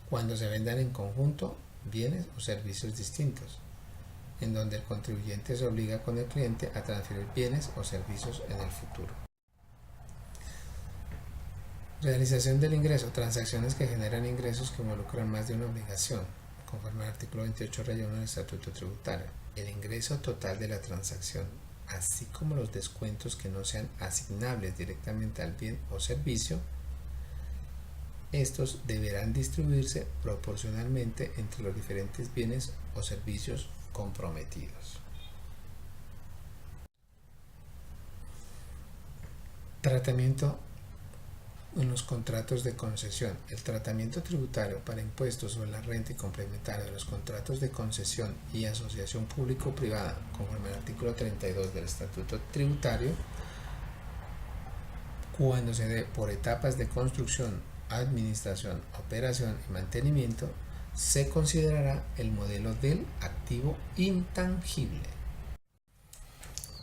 Cuando se vendan en conjunto bienes o servicios distintos, en donde el contribuyente se obliga con el cliente a transferir bienes o servicios en el futuro. Realización del ingreso, transacciones que generan ingresos que involucran más de una obligación, conforme al artículo 28 rayado del Estatuto Tributario. El ingreso total de la transacción, así como los descuentos que no sean asignables directamente al bien o servicio, estos deberán distribuirse proporcionalmente entre los diferentes bienes o servicios comprometidos. Tratamiento en los contratos de concesión. El tratamiento tributario para impuestos sobre la renta y complementario de los contratos de concesión y asociación público-privada, conforme al artículo 32 del Estatuto Tributario, cuando se dé por etapas de construcción, administración, operación y mantenimiento, se considerará el modelo del activo intangible.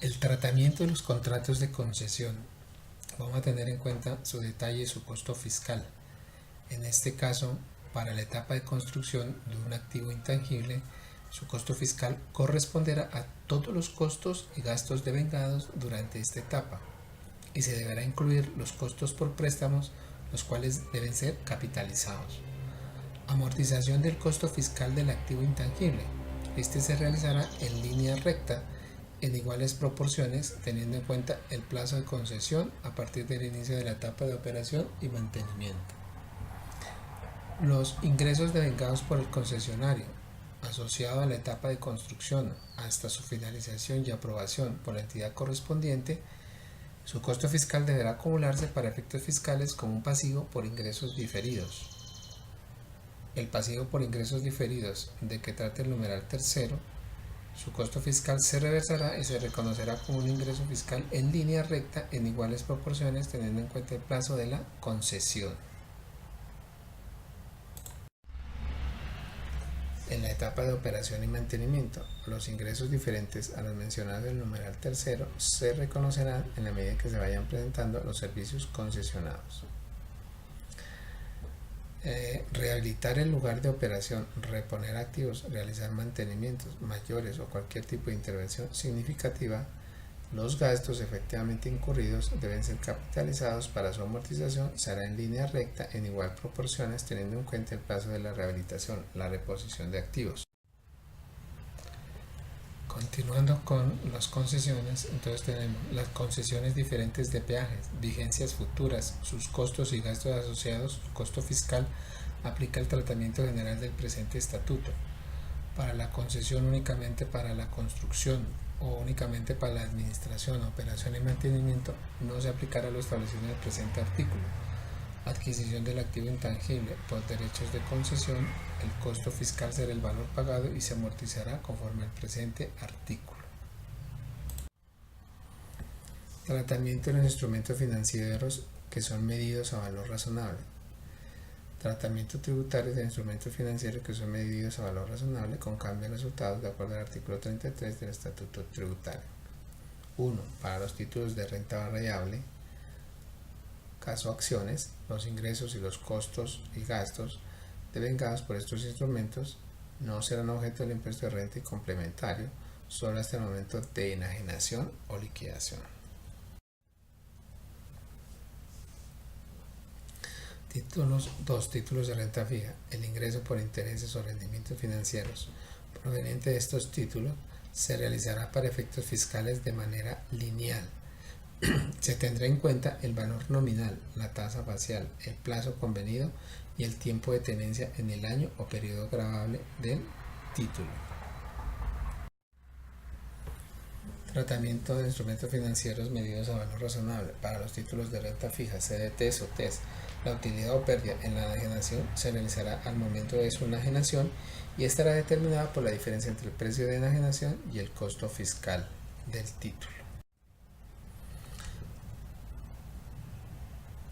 El tratamiento de los contratos de concesión. Vamos a tener en cuenta su detalle y su costo fiscal. En este caso, para la etapa de construcción de un activo intangible, su costo fiscal corresponderá a todos los costos y gastos devengados durante esta etapa y se deberá incluir los costos por préstamos, los cuales deben ser capitalizados. Amortización del costo fiscal del activo intangible. Este se realizará en línea recta en iguales proporciones, teniendo en cuenta el plazo de concesión a partir del inicio de la etapa de operación y mantenimiento. Los ingresos devengados por el concesionario, asociado a la etapa de construcción hasta su finalización y aprobación por la entidad correspondiente, su costo fiscal deberá acumularse para efectos fiscales como un pasivo por ingresos diferidos. El pasivo por ingresos diferidos de que trata el numeral tercero, su costo fiscal se reversará y se reconocerá como un ingreso fiscal en línea recta en iguales proporciones, teniendo en cuenta el plazo de la concesión. En la etapa de operación y mantenimiento, los ingresos diferentes a los mencionados en el numeral tercero se reconocerán en la medida que se vayan presentando los servicios concesionados. Rehabilitar el lugar de operación, reponer activos, realizar mantenimientos mayores o cualquier tipo de intervención significativa, los gastos efectivamente incurridos deben ser capitalizados para su amortización y será en línea recta en igual proporciones, teniendo en cuenta el plazo de la rehabilitación, la reposición de activos. Continuando con las concesiones, entonces tenemos las concesiones diferentes de peajes, vigencias futuras, sus costos y gastos asociados, su costo fiscal aplica el tratamiento general del presente estatuto. Para la concesión únicamente para la construcción o únicamente para la administración, operación y mantenimiento, no se aplicará lo establecido en el presente artículo. Adquisición del activo intangible por derechos de concesión, el costo fiscal será el valor pagado y se amortizará conforme al presente artículo. Tratamiento de los instrumentos financieros que son medidos a valor razonable. Tratamiento tributario de instrumentos financieros que son medidos a valor razonable con cambio de resultados de acuerdo al artículo 33 del Estatuto Tributario. 1. Para los títulos de renta variable, caso acciones, los ingresos y los costos y gastos devengados por estos instrumentos no serán objeto del impuesto de renta y complementario solo hasta el momento de enajenación o liquidación. Títulos 2. Títulos de renta fija. El ingreso por intereses o rendimientos financieros proveniente de estos títulos se realizará para efectos fiscales de manera lineal. Se tendrá en cuenta el valor nominal, la tasa facial, el plazo convenido y el tiempo de tenencia en el año o periodo gravable del título. Tratamiento de instrumentos financieros medidos a valor razonable. Para los títulos de renta fija, CDTs o TES, la utilidad o pérdida en la enajenación se realizará al momento de su enajenación y estará determinada por la diferencia entre el precio de enajenación y el costo fiscal del título.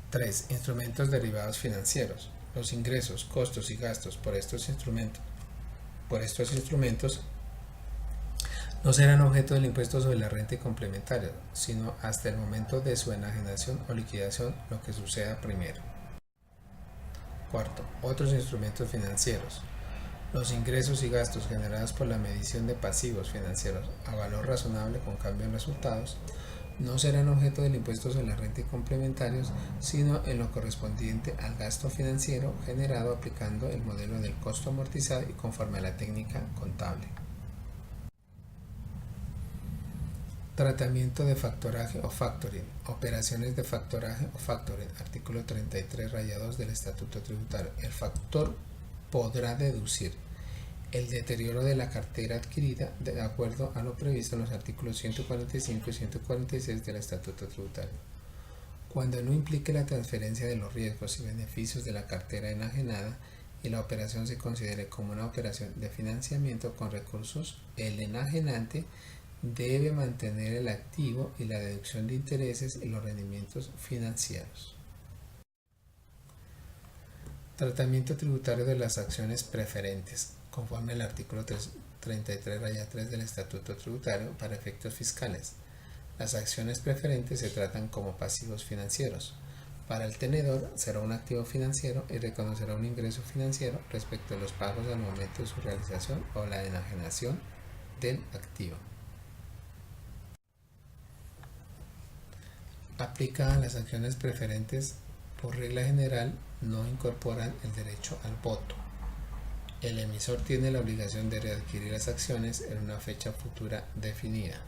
3. Instrumentos derivados financieros. Los ingresos, costos y gastos por estos instrumentos no serán objeto del impuesto sobre la renta y complementario, sino hasta el momento de su enajenación o liquidación, lo que suceda primero. 4. Otros instrumentos financieros. Los ingresos y gastos generados por la medición de pasivos financieros a valor razonable con cambio en resultados no serán objeto del impuesto sobre la renta y complementarios, sino en lo correspondiente al gasto financiero generado aplicando el modelo del costo amortizado y conforme a la técnica contable. Tratamiento de factoraje o factoring. Operaciones de factoraje o factoring. Artículo 33-2 del Estatuto Tributario. El factor podrá deducir el deterioro de la cartera adquirida de acuerdo a lo previsto en los artículos 145 y 146 del Estatuto Tributario. cuando no implique la transferencia de los riesgos y beneficios de la cartera enajenada y la operación se considere como una operación de financiamiento con recursos, el enajenante debe mantener el activo y la deducción de intereses y los rendimientos financieros. Tratamiento tributario de las acciones preferentes, conforme al artículo 33-3 del Estatuto Tributario para efectos fiscales. Las acciones preferentes se tratan como pasivos financieros. Para el tenedor será un activo financiero y reconocerá un ingreso financiero respecto a los pagos al momento de su realización o la enajenación del activo. Aplica a las acciones preferentes, por regla general, no incorporan el derecho al voto. El emisor tiene la obligación de readquirir las acciones en una fecha futura definida.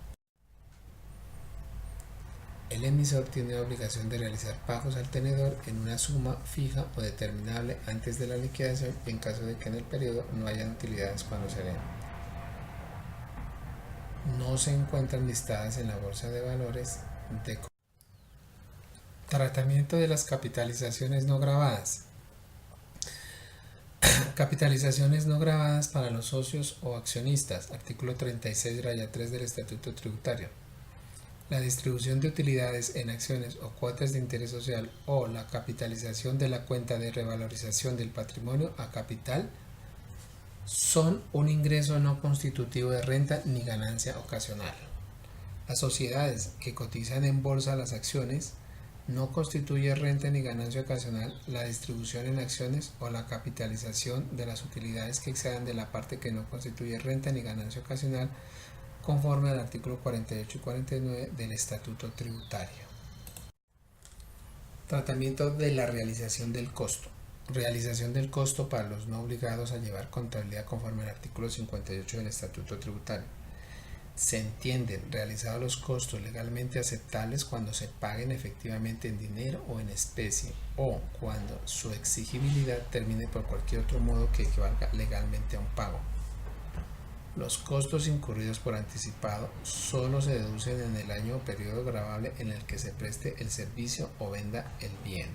El emisor tiene la obligación de realizar pagos al tenedor en una suma fija o determinable antes de la liquidación y en caso de que en el periodo no hayan utilidades cuando se den. No se encuentran listadas en la Bolsa de Valores de Tratamiento de las capitalizaciones no gravadas. Capitalizaciones no gravadas para los socios o accionistas. Artículo 36-3 del Estatuto Tributario. La distribución de utilidades en acciones o cuotas de interés social o la capitalización de la cuenta de revalorización del patrimonio a capital son un ingreso no constitutivo de renta ni ganancia ocasional. Las sociedades que cotizan en bolsa las acciones no constituye renta ni ganancia ocasional la distribución en acciones o la capitalización de las utilidades que excedan de la parte que no constituye renta ni ganancia ocasional, conforme al artículo 48 y 49 del Estatuto Tributario. Tratamiento de la realización del costo. Realización del costo para los no obligados a llevar contabilidad conforme al artículo 58 del Estatuto Tributario. Se entienden realizados los costos legalmente aceptables cuando se paguen efectivamente en dinero o en especie, o cuando su exigibilidad termine por cualquier otro modo que equivalga legalmente a un pago. Los costos incurridos por anticipado solo se deducen en el año o periodo gravable en el que se preste el servicio o venda el bien.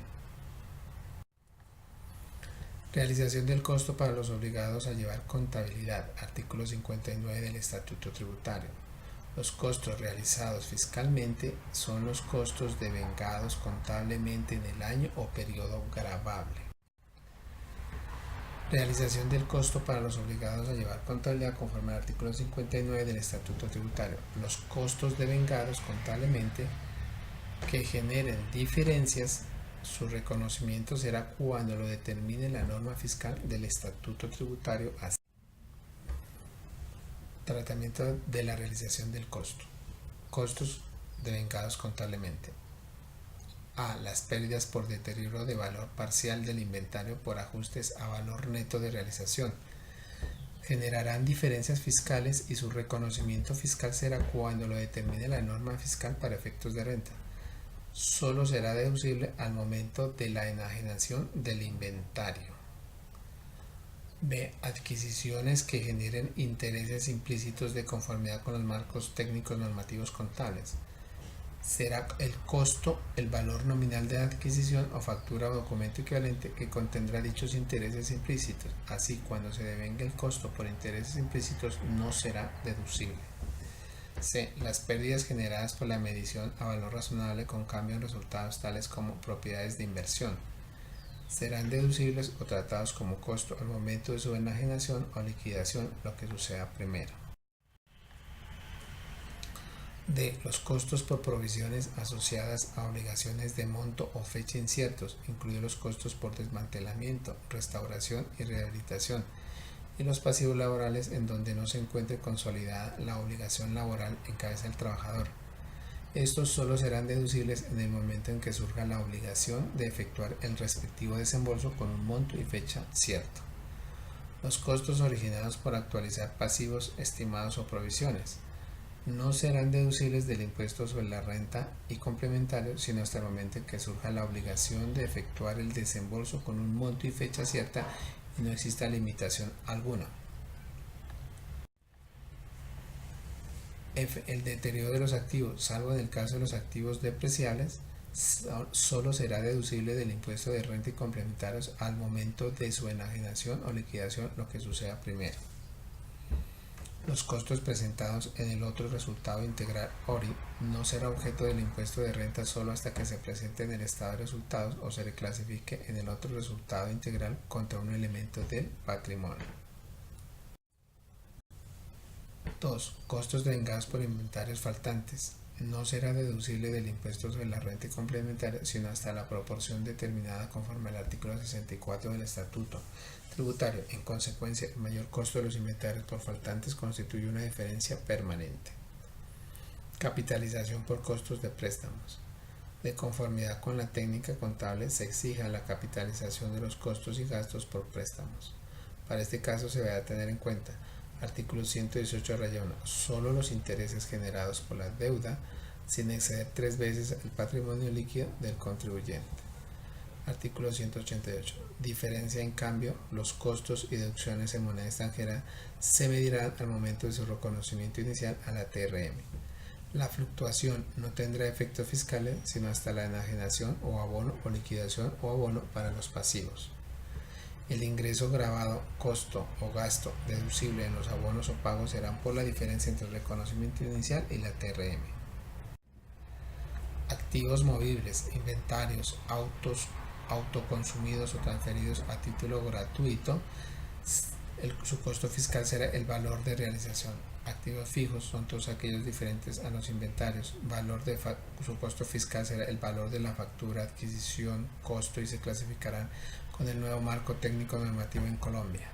Realización del costo para los obligados a llevar contabilidad. Artículo 59 del Estatuto Tributario. Los costos realizados fiscalmente son los costos devengados contablemente en el año o periodo gravable. Realización del costo para los obligados a llevar contabilidad conforme al artículo 59 del Estatuto Tributario. Los costos devengados contablemente que generen diferencias, su reconocimiento será cuando lo determine la norma fiscal del Estatuto Tributario. Tratamiento de la realización del costo. Costos devengados contablemente. A. Las pérdidas por deterioro de valor parcial del inventario por ajustes a valor neto de realización generarán diferencias fiscales y su reconocimiento fiscal será cuando lo determine la norma fiscal para efectos de renta. Solo será deducible al momento de la enajenación del inventario. B. Adquisiciones que generen intereses implícitos de conformidad con los marcos técnicos normativos contables. Será el costo, el valor nominal de la adquisición o factura o documento equivalente que contendrá dichos intereses implícitos. Así, cuando se devenga el costo por intereses implícitos no será deducible. C. Las pérdidas generadas por la medición a valor razonable con cambio en resultados tales como propiedades de inversión serán deducibles o tratados como costo al momento de su enajenación o liquidación, lo que suceda primero. D. Los costos por provisiones asociadas a obligaciones de monto o fecha inciertos, incluidos los costos por desmantelamiento, restauración y rehabilitación, y los pasivos laborales en donde no se encuentre consolidada la obligación laboral en cabeza del trabajador. Estos solo serán deducibles en el momento en que surja la obligación de efectuar el respectivo desembolso con un monto y fecha cierto. Los costos originados por actualizar pasivos estimados o provisiones no serán deducibles del impuesto sobre la renta y complementarios, sino hasta el momento en que surja la obligación de efectuar el desembolso con un monto y fecha cierta y no exista limitación alguna. F. El deterioro de los activos, salvo en el caso de los activos depreciables, solo será deducible del impuesto de renta y complementarios al momento de su enajenación o liquidación, lo que suceda primero. Los costos presentados en el otro resultado integral ORI no será objeto del impuesto de renta solo hasta que se presente en el estado de resultados o se reclasifique en el otro resultado integral contra un elemento del patrimonio. 2. Costos devengados por inventarios faltantes. No será deducible del impuesto sobre la renta y complementaria, sino hasta la proporción determinada conforme al artículo 64 del Estatuto Tributario. En consecuencia, el mayor costo de los inventarios por faltantes constituye una diferencia permanente. Capitalización por costos de préstamos. De conformidad con la técnica contable, se exija la capitalización de los costos y gastos por préstamos. Para este caso se deberá tener en cuenta: artículo 118, solo los intereses generados por la deuda sin exceder 3 veces el patrimonio líquido del contribuyente. Artículo 188. Diferencia, en cambio, los costos y deducciones en moneda extranjera se medirán al momento de su reconocimiento inicial a la TRM. La fluctuación no tendrá efectos fiscales sino hasta la enajenación o abono o liquidación o abono para los pasivos. El ingreso gravado, costo o gasto deducible en los abonos o pagos serán por la diferencia entre el reconocimiento inicial y la TRM. Activos movibles, inventarios, autoconsumidos o transferidos a título gratuito, su costo fiscal será el valor de realización. Activos fijos son todos aquellos diferentes a los inventarios. Su costo fiscal será el valor de la factura, adquisición, costo, y se clasificarán con el nuevo marco técnico normativo en Colombia.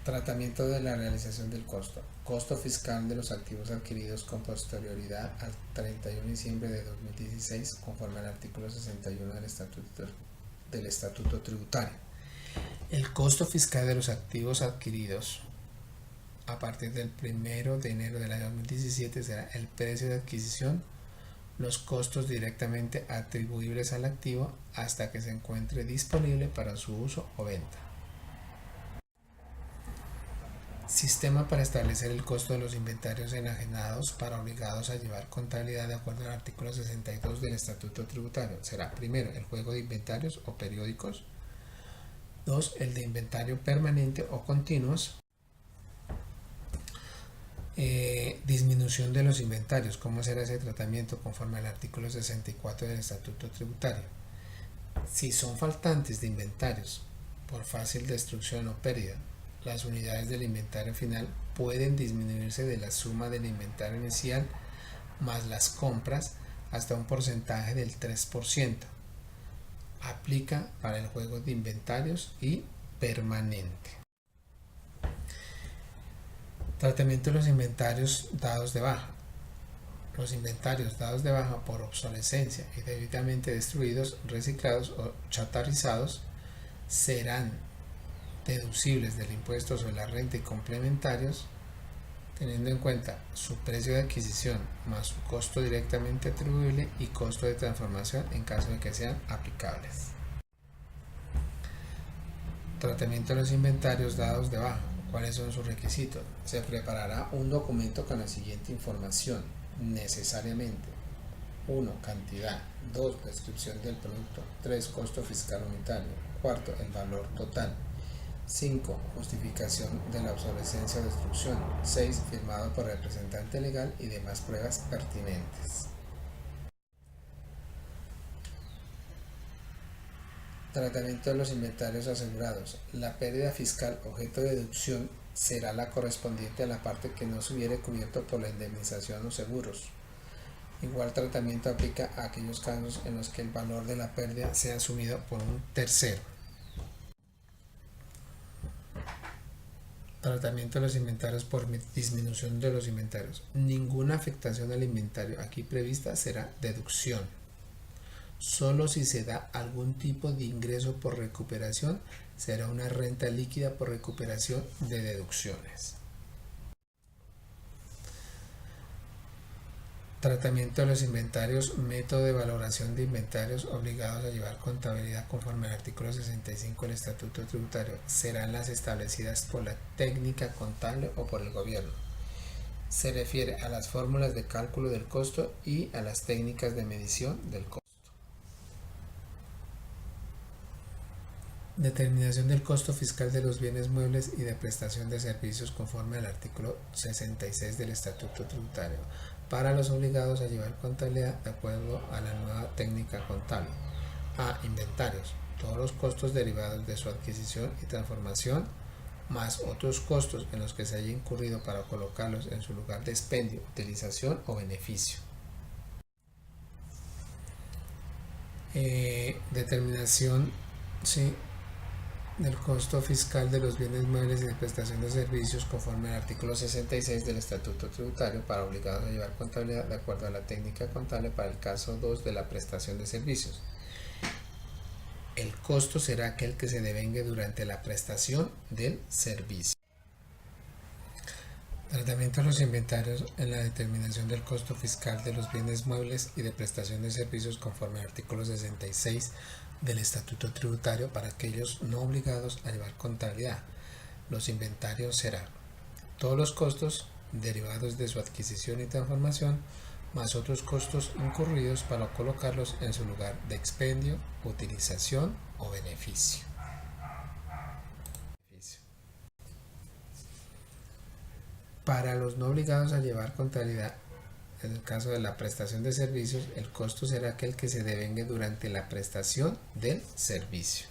Tratamiento de la realización del costo. Costo fiscal de los activos adquiridos con posterioridad al 31 de diciembre de 2016, conforme al artículo 61 del Estatuto Tributario. El costo fiscal de los activos adquiridos a partir del 1 de enero del año 2017 será el precio de adquisición, los costos directamente atribuibles al activo hasta que se encuentre disponible para su uso o venta. Sistema para establecer el costo de los inventarios enajenados para obligados a llevar contabilidad de acuerdo al artículo 62 del Estatuto Tributario. Será primero el juego de inventarios o periódicos, 2. el de inventario permanente o continuos, disminución de los inventarios. ¿Cómo será ese tratamiento? Conforme al artículo 64 del Estatuto Tributario. Si son faltantes de inventarios por fácil destrucción o pérdida, las unidades del inventario final pueden disminuirse de la suma del inventario inicial más las compras hasta un porcentaje del 3%. Aplica para el juego de inventarios y permanente. Tratamiento de los inventarios dados de baja. Los inventarios dados de baja por obsolescencia y debidamente destruidos, reciclados o chatarrizados serán deducibles del impuesto sobre la renta y complementarios, teniendo en cuenta su precio de adquisición más su costo directamente atribuible y costo de transformación en caso de que sean aplicables. Tratamiento de los inventarios dados de baja. ¿Cuáles son sus requisitos? Se preparará un documento con la siguiente información necesariamente: 1. Cantidad. 2. Descripción del producto. 3. Costo fiscal unitario. 4. El valor total. 5. Justificación de la obsolescencia o destrucción. 6. Firmado por representante legal y demás pruebas pertinentes. Tratamiento de los inventarios asegurados. La pérdida fiscal objeto de deducción será la correspondiente a la parte que no se hubiere cubierto por la indemnización o seguros. Igual tratamiento aplica a aquellos casos en los que el valor de la pérdida sea asumido por un tercero. Tratamiento de los inventarios por disminución de los inventarios. Ninguna afectación al inventario aquí prevista será deducción. Solo si se da algún tipo de ingreso por recuperación será una renta líquida por recuperación de deducciones. Tratamiento de los inventarios. Método de valoración de inventarios obligados a llevar contabilidad conforme al artículo 65 del Estatuto Tributario serán las establecidas por la técnica contable o por el gobierno. Se refiere a las fórmulas de cálculo del costo y a las técnicas de medición del costo. Determinación del costo fiscal de los bienes muebles y de prestación de servicios conforme al artículo 66 del Estatuto Tributario para los obligados a llevar contabilidad de acuerdo a la nueva técnica contable. A. Inventarios. Todos los costos derivados de su adquisición y transformación, más otros costos en los que se haya incurrido para colocarlos en su lugar de expendio, utilización o beneficio. Determinación, sí, del costo fiscal de los bienes muebles y de prestación de servicios conforme al artículo 66 del Estatuto Tributario para obligados a llevar contabilidad de acuerdo a la técnica contable para el caso 2 de la prestación de servicios. El costo será aquel que se devengue durante la prestación del servicio. Tratamiento de los inventarios en la determinación del costo fiscal de los bienes muebles y de prestación de servicios conforme al artículo 66 del Estatuto Tributario para aquellos no obligados a llevar contabilidad. Los inventarios serán todos los costos derivados de su adquisición y transformación, más otros costos incurridos para colocarlos en su lugar de expendio, utilización o beneficio. Para los no obligados a llevar contabilidad, en el caso de la prestación de servicios, el costo será aquel que se devengue durante la prestación del servicio.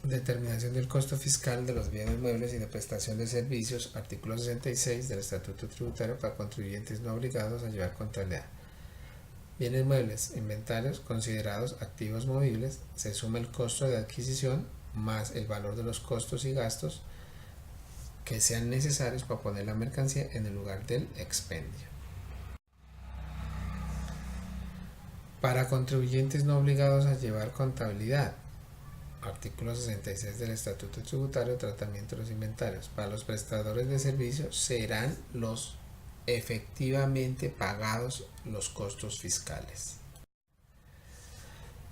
Determinación del costo fiscal de los bienes muebles y de prestación de servicios, artículo 66 del Estatuto Tributario para contribuyentes no obligados a llevar contabilidad. Bienes muebles, inventarios considerados activos movibles, se suma el costo de adquisición más el valor de los costos y gastos que sean necesarios para poner la mercancía en el lugar del expendio. Para contribuyentes no obligados a llevar contabilidad, artículo 66 del Estatuto Tributario, tratamiento de los inventarios. Para los prestadores de servicios serán los efectivamente pagados los costos fiscales.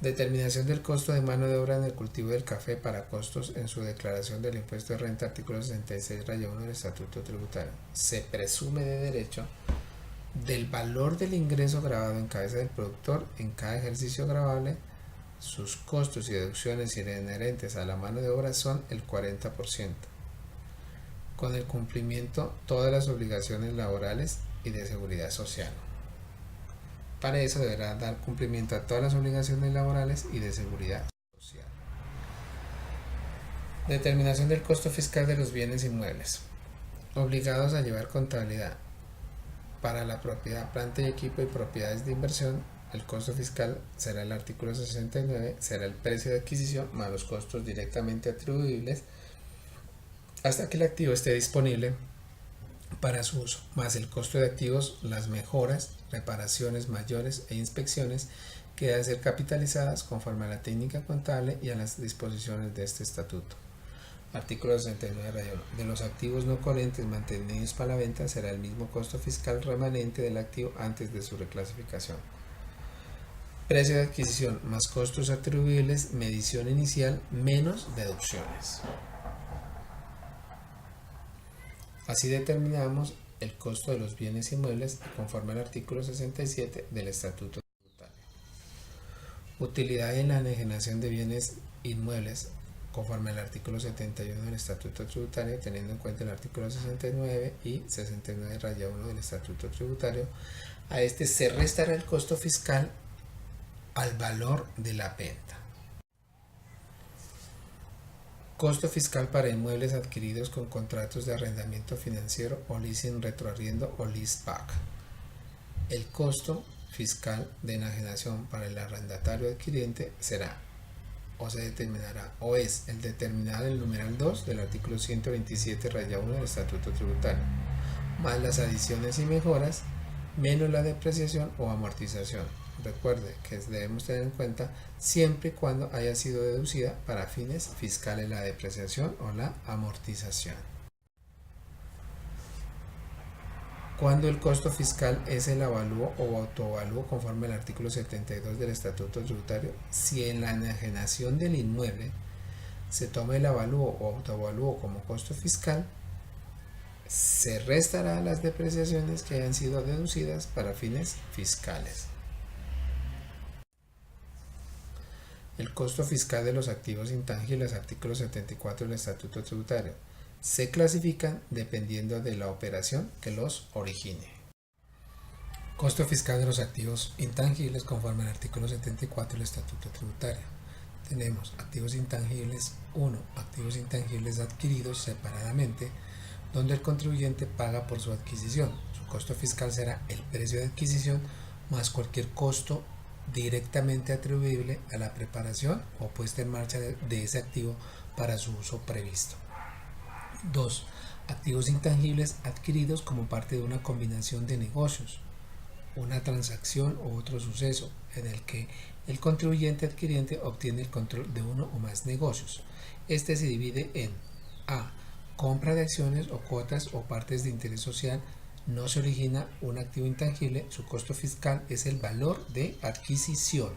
Determinación del costo de mano de obra en el cultivo del café para costos en su declaración del impuesto de renta, artículo 66-1 del Estatuto Tributario. Se presume de derecho del valor del ingreso grabado en cabeza del productor en cada ejercicio gravable. Sus costos y deducciones inherentes a la mano de obra son el 40%. Con el cumplimiento todas las obligaciones laborales y de seguridad social. Para eso deberá dar cumplimiento a todas las obligaciones laborales y de seguridad social. Determinación del costo fiscal de los bienes inmuebles. Obligados a llevar contabilidad. Para la propiedad, planta y equipo y propiedades de inversión, el costo fiscal será el artículo 69, será el precio de adquisición más los costos directamente atribuibles hasta que el activo esté disponible para su uso, más el costo de activos, las mejoras, reparaciones mayores e inspecciones que deben ser capitalizadas conforme a la técnica contable y a las disposiciones de este estatuto. Artículo 69, de los activos no corrientes mantenidos para la venta será el mismo costo fiscal remanente del activo antes de su reclasificación. Precio de adquisición más costos atribuibles, medición inicial menos deducciones. Así determinamos el costo de los bienes inmuebles conforme al artículo 67 del Estatuto Tributario. Utilidad en la enajenación de bienes inmuebles conforme al artículo 71 del Estatuto Tributario, teniendo en cuenta el artículo 69 y 69-1 del Estatuto Tributario. A este se restará el costo fiscal al valor de la venta. Costo fiscal para inmuebles adquiridos con contratos de arrendamiento financiero o leasing retroarriendo o leaseback. El costo fiscal de enajenación para el arrendatario adquiriente será o se determinará o es el determinado en el numeral 2 del artículo 127-1 del Estatuto Tributario, más las adiciones y mejoras, menos la depreciación o amortización. Recuerde que debemos tener en cuenta siempre y cuando haya sido deducida para fines fiscales la depreciación o la amortización. Cuando el costo fiscal es el avalúo o autoavalúo conforme al artículo 72 del Estatuto Tributario, si en la enajenación del inmueble se toma el avalúo o autoavalúo como costo fiscal, se restará las depreciaciones que hayan sido deducidas para fines fiscales. El costo fiscal de los activos intangibles, artículo 74 del Estatuto Tributario, se clasifican dependiendo de la operación que los origine. Costo fiscal de los activos intangibles conforme al artículo 74 del Estatuto Tributario. Tenemos activos intangibles 1, activos intangibles adquiridos separadamente, donde el contribuyente paga por su adquisición. Su costo fiscal será el precio de adquisición más cualquier costo directamente atribuible a la preparación o puesta en marcha de ese activo para su uso previsto. 2. Activos intangibles adquiridos como parte de una combinación de negocios, una transacción o otro suceso en el que el contribuyente adquiriente obtiene el control de uno o más negocios. Este se divide en A. Compra de acciones o cuotas o partes de interés social. No se origina un activo intangible, su costo fiscal es el valor de adquisición.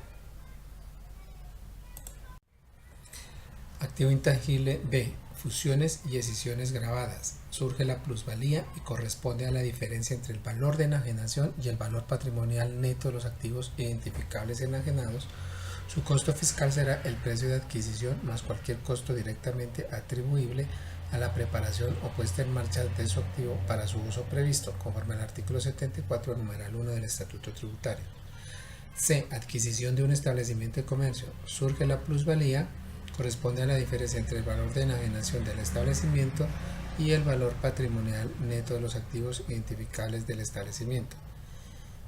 Activo intangible B. Fusiones y escisiones grabadas. Surge la plusvalía y corresponde a la diferencia entre el valor de enajenación y el valor patrimonial neto de los activos identificables enajenados. Su costo fiscal será el precio de adquisición más cualquier costo directamente atribuible a la preparación o puesta en marcha de su activo para su uso previsto, conforme al artículo 74, numeral 1 del Estatuto Tributario. C. Adquisición de un establecimiento de comercio. Surge la plusvalía, corresponde a la diferencia entre el valor de enajenación del establecimiento y el valor patrimonial neto de los activos identificables del establecimiento.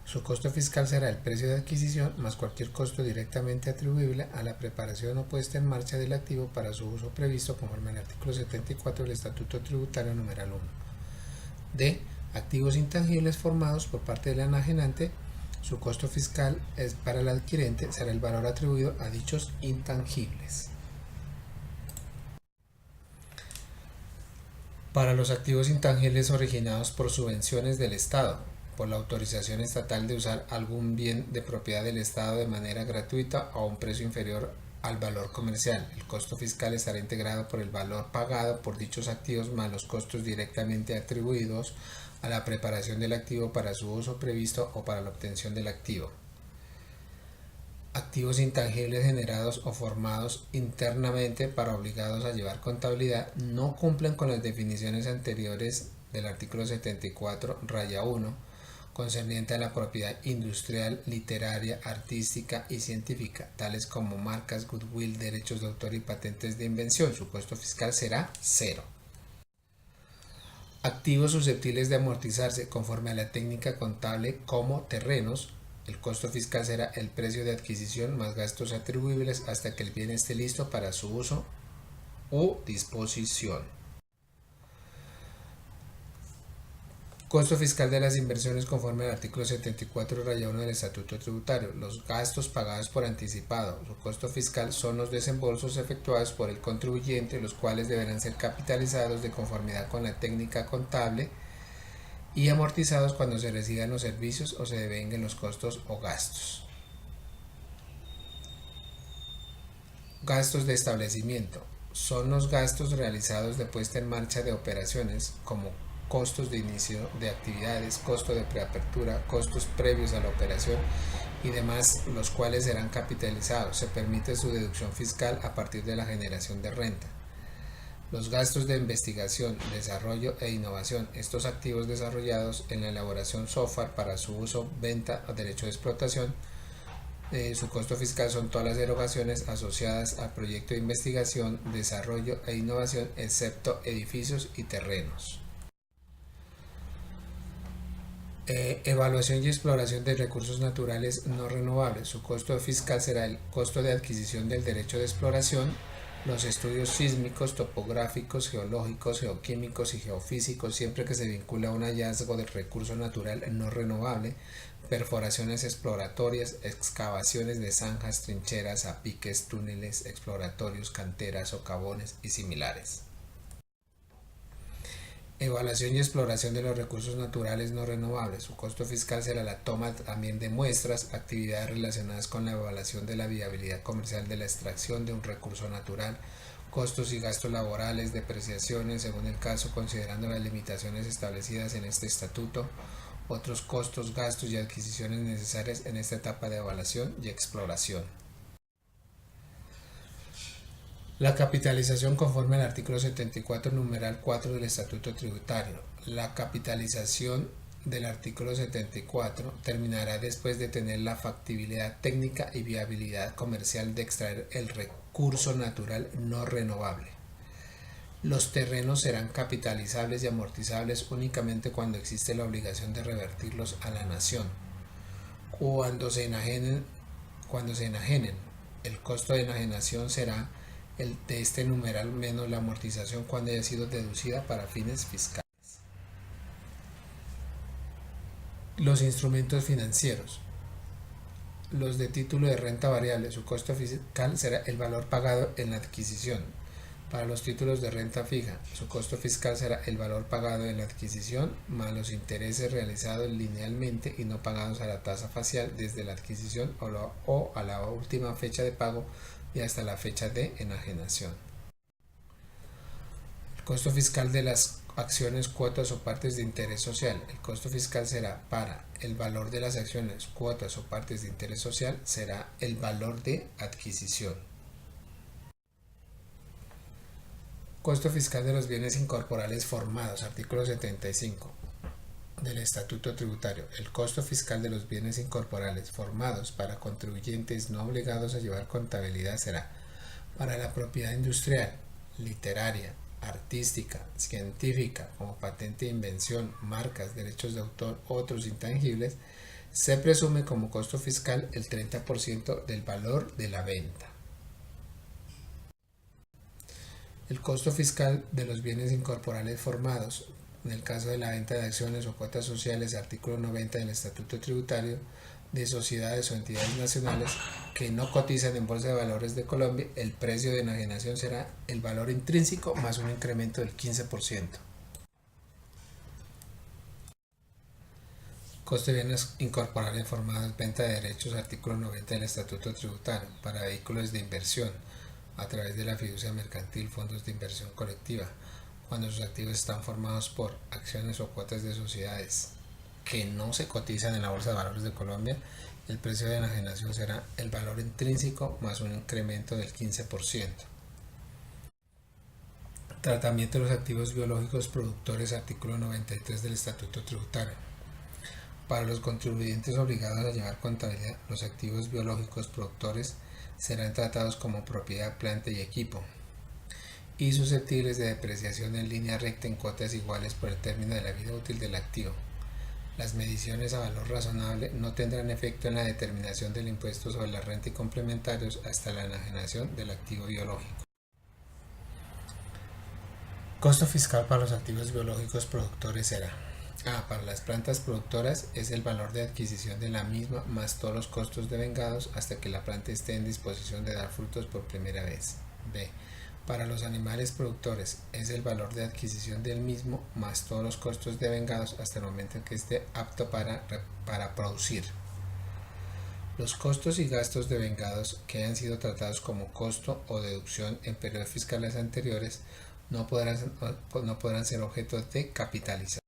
Su costo fiscal será el precio de adquisición más cualquier costo directamente atribuible a la preparación o puesta en marcha del activo para su uso previsto conforme al artículo 74 del Estatuto Tributario numeral 1. D. Activos intangibles formados por parte del enajenante. Su costo fiscal es para el adquirente será el valor atribuido a dichos intangibles. Para los activos intangibles originados por subvenciones del Estado, por la autorización estatal de usar algún bien de propiedad del Estado de manera gratuita o a un precio inferior al valor comercial, el costo fiscal estará integrado por el valor pagado por dichos activos más los costos directamente atribuidos a la preparación del activo para su uso previsto o para la obtención del activo. Activos intangibles generados o formados internamente para obligados a llevar contabilidad no cumplen con las definiciones anteriores del artículo 74, raya 1, concerniente a la propiedad industrial, literaria, artística y científica, tales como marcas, goodwill, derechos de autor y patentes de invención. Su costo fiscal será 0. Activos susceptibles de amortizarse conforme a la técnica contable como terrenos. El costo fiscal será el precio de adquisición más gastos atribuibles hasta que el bien esté listo para su uso u disposición. Costo fiscal de las inversiones conforme al artículo 74, raya 1 del Estatuto Tributario. Los gastos pagados por anticipado. Su costo fiscal son los desembolsos efectuados por el contribuyente, los cuales deberán ser capitalizados de conformidad con la técnica contable y amortizados cuando se reciban los servicios o se devenguen los costos o gastos. Gastos de establecimiento. Son los gastos realizados de puesta en marcha de operaciones como costos de inicio de actividades, costo de preapertura, costos previos a la operación y demás, los cuales serán capitalizados. Se permite su deducción fiscal a partir de la generación de renta. Los gastos de investigación, desarrollo e innovación, estos activos desarrollados en la elaboración software para su uso, venta o derecho de explotación. Su costo fiscal son todas las erogaciones asociadas al proyecto de investigación, desarrollo e innovación, excepto edificios y terrenos. Evaluación y exploración de recursos naturales no renovables. Su costo fiscal será el costo de adquisición del derecho de exploración, los estudios sísmicos, topográficos, geológicos, geoquímicos y geofísicos, siempre que se vincula a un hallazgo de recurso natural no renovable, perforaciones exploratorias, excavaciones de zanjas, trincheras, apiques, túneles exploratorios, canteras, socavones y similares. Evaluación y exploración de los recursos naturales no renovables. Su costo fiscal será la toma también de muestras, actividades relacionadas con la evaluación de la viabilidad comercial de la extracción de un recurso natural, costos y gastos laborales, depreciaciones según el caso, considerando las limitaciones establecidas en este estatuto, otros costos, gastos y adquisiciones necesarias en esta etapa de evaluación y exploración. La capitalización conforme al artículo 74, numeral 4 del Estatuto Tributario. La capitalización del artículo 74 terminará después de tener la factibilidad técnica y viabilidad comercial de extraer el recurso natural no renovable. Los terrenos serán capitalizables y amortizables únicamente cuando existe la obligación de revertirlos a la nación. Cuando se enajenen, el costo de enajenación será el de este numeral menos la amortización cuando haya sido deducida para fines fiscales. Los instrumentos financieros. Los de título de renta variable, su costo fiscal será el valor pagado en la adquisición. Para los títulos de renta fija, su costo fiscal será el valor pagado en la adquisición más los intereses realizados linealmente y no pagados a la tasa facial desde la adquisición o a la última fecha de pago y hasta la fecha de enajenación. El costo fiscal de las acciones, cuotas o partes de interés social. El costo fiscal será para el valor de las acciones, cuotas o partes de interés social, será el valor de adquisición. Costo fiscal de los bienes incorporales formados, artículo 75 del Estatuto Tributario. El costo fiscal de los bienes incorporales formados para contribuyentes no obligados a llevar contabilidad será para la propiedad industrial, literaria, artística, científica, como patente de invención, marcas, derechos de autor, otros intangibles, se presume como costo fiscal el 30% del valor de la venta. El costo fiscal de los bienes incorporales formados, en el caso de la venta de acciones o cuotas sociales, artículo 90 del Estatuto Tributario, de sociedades o entidades nacionales que no cotizan en Bolsa de Valores de Colombia, el precio de enajenación será el valor intrínseco más un incremento del 15%. Costo de bienes incorporales formados, venta de derechos, artículo 90 del Estatuto Tributario, para vehículos de inversión, a través de la fiducia mercantil, fondos de inversión colectiva, cuando sus activos están formados por acciones o cuotas de sociedades que no se cotizan en la Bolsa de Valores de Colombia, el precio de enajenación será el valor intrínseco más un incremento del 15%. Tratamiento de los activos biológicos productores, artículo 93 del Estatuto Tributario. Para los contribuyentes obligados a llevar contabilidad, los activos biológicos productores serán tratados como propiedad, planta y equipo, y susceptibles de depreciación en línea recta en cuotas iguales por el término de la vida útil del activo. Las mediciones a valor razonable no tendrán efecto en la determinación del impuesto sobre la renta y complementarios hasta la enajenación del activo biológico. Costo fiscal para los activos biológicos productores será: para las plantas productoras es el valor de adquisición de la misma más todos los costos devengados hasta que la planta esté en disposición de dar frutos por primera vez. B. Para los animales productores es el valor de adquisición del mismo más todos los costos devengados hasta el momento en que esté apto para producir. Los costos y gastos devengados que hayan sido tratados como costo o deducción en periodos fiscales anteriores no podrán ser objeto de capitalización.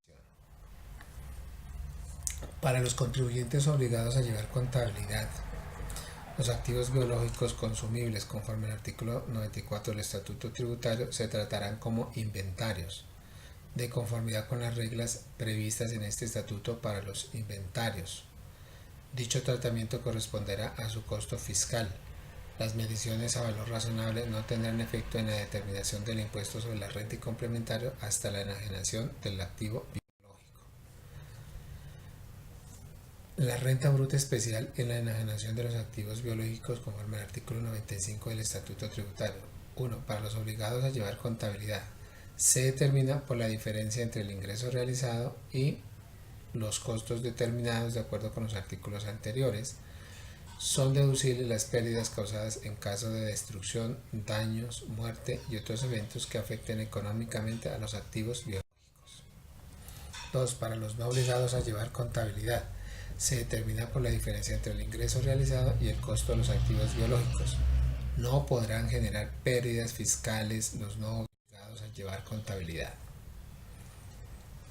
Para los contribuyentes obligados a llevar contabilidad, los activos biológicos consumibles conforme al artículo 94 del Estatuto Tributario se tratarán como inventarios, de conformidad con las reglas previstas en este estatuto para los inventarios. Dicho tratamiento corresponderá a su costo fiscal. Las mediciones a valor razonable no tendrán efecto en la determinación del impuesto sobre la renta y complementario hasta la enajenación del activo biológico. La renta bruta especial en la enajenación de los activos biológicos conforme al artículo 95 del Estatuto Tributario. 1. Para los obligados a llevar contabilidad, se determina por la diferencia entre el ingreso realizado y los costos determinados de acuerdo con los artículos anteriores. Son deducibles las pérdidas causadas en caso de destrucción, daños, muerte y otros eventos que afecten económicamente a los activos biológicos. 2. Para los no obligados a llevar contabilidad, se determina por la diferencia entre el ingreso realizado y el costo de los activos biológicos. No no podrán generar pérdidas fiscales los no obligados a llevar contabilidad.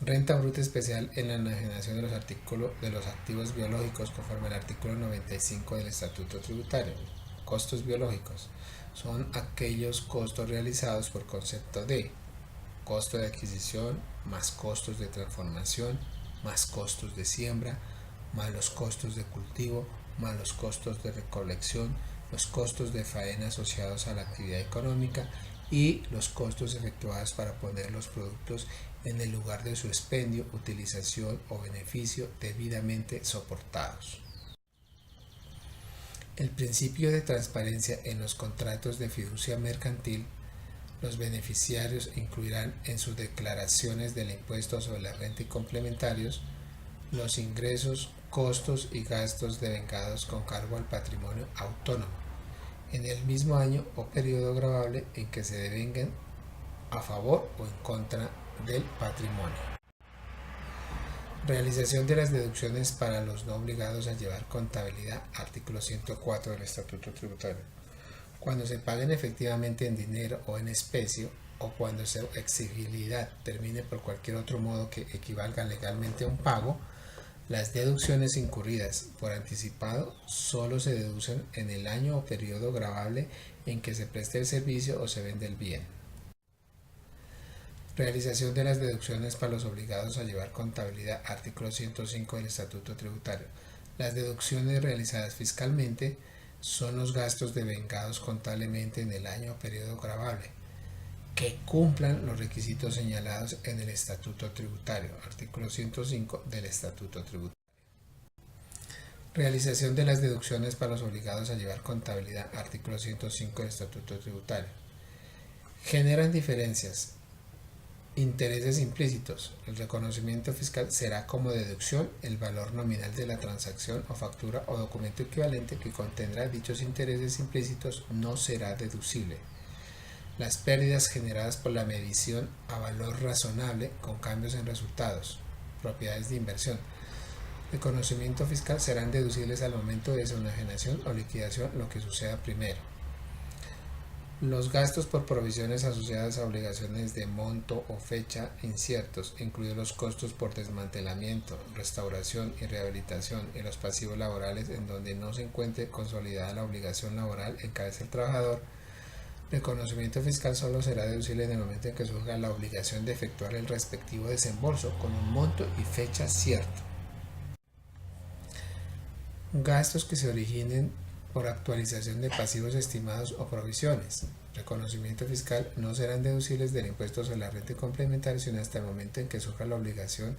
Renta bruta especial en la enajenación de los activos biológicos conforme al artículo 95 del Estatuto Tributario. Costos biológicos son aquellos costos realizados por concepto de costo de adquisición más costos de transformación más costos de siembra más los costos de cultivo más los costos de recolección, los costos de faena asociados a la actividad económica y los costos efectuados para poner los productos en el lugar de su expendio, utilización o beneficio debidamente soportados. El principio de transparencia en los contratos de fiducia mercantil. Los beneficiarios incluirán en sus declaraciones del impuesto sobre la renta y complementarios los ingresos, costos y gastos devengados con cargo al patrimonio autónomo en el mismo año o periodo gravable en que se devengan a favor o en contra del patrimonio. Realización de las deducciones para los no obligados a llevar contabilidad, artículo 104 del Estatuto Tributario. Cuando se paguen efectivamente en dinero o en especie, o cuando su exigibilidad termine por cualquier otro modo que equivalga legalmente a un pago, las deducciones incurridas por anticipado solo se deducen en el año o periodo gravable en que se preste el servicio o se vende el bien. Realización de las deducciones para los obligados a llevar contabilidad, artículo 105 del Estatuto Tributario. Las deducciones realizadas fiscalmente son los gastos devengados contablemente en el año o periodo gravable, que cumplan los requisitos señalados en el Estatuto Tributario, artículo 105 del Estatuto Tributario. Realización de las deducciones para los obligados a llevar contabilidad, artículo 105 del Estatuto Tributario. Generan diferencias. Intereses implícitos. El reconocimiento fiscal será como deducción el valor nominal de la transacción o factura o documento equivalente que contendrá dichos intereses implícitos no será deducible. Las pérdidas generadas por la medición a valor razonable con cambios en resultados, propiedades de inversión, reconocimiento fiscal serán deducibles al momento de su enajenación o liquidación, lo que suceda primero. Los gastos por provisiones asociadas a obligaciones de monto o fecha inciertos, incluidos los costos por desmantelamiento, restauración y rehabilitación y los pasivos laborales en donde no se encuentre consolidada la obligación laboral en cabeza del trabajador. Reconocimiento fiscal solo será deducible en el momento en que surja la obligación de efectuar el respectivo desembolso con un monto y fecha cierto. Gastos que se originen por actualización de pasivos estimados o provisiones. Reconocimiento fiscal no serán deducibles del impuesto sobre la renta y complementario sino hasta el momento en que surja la obligación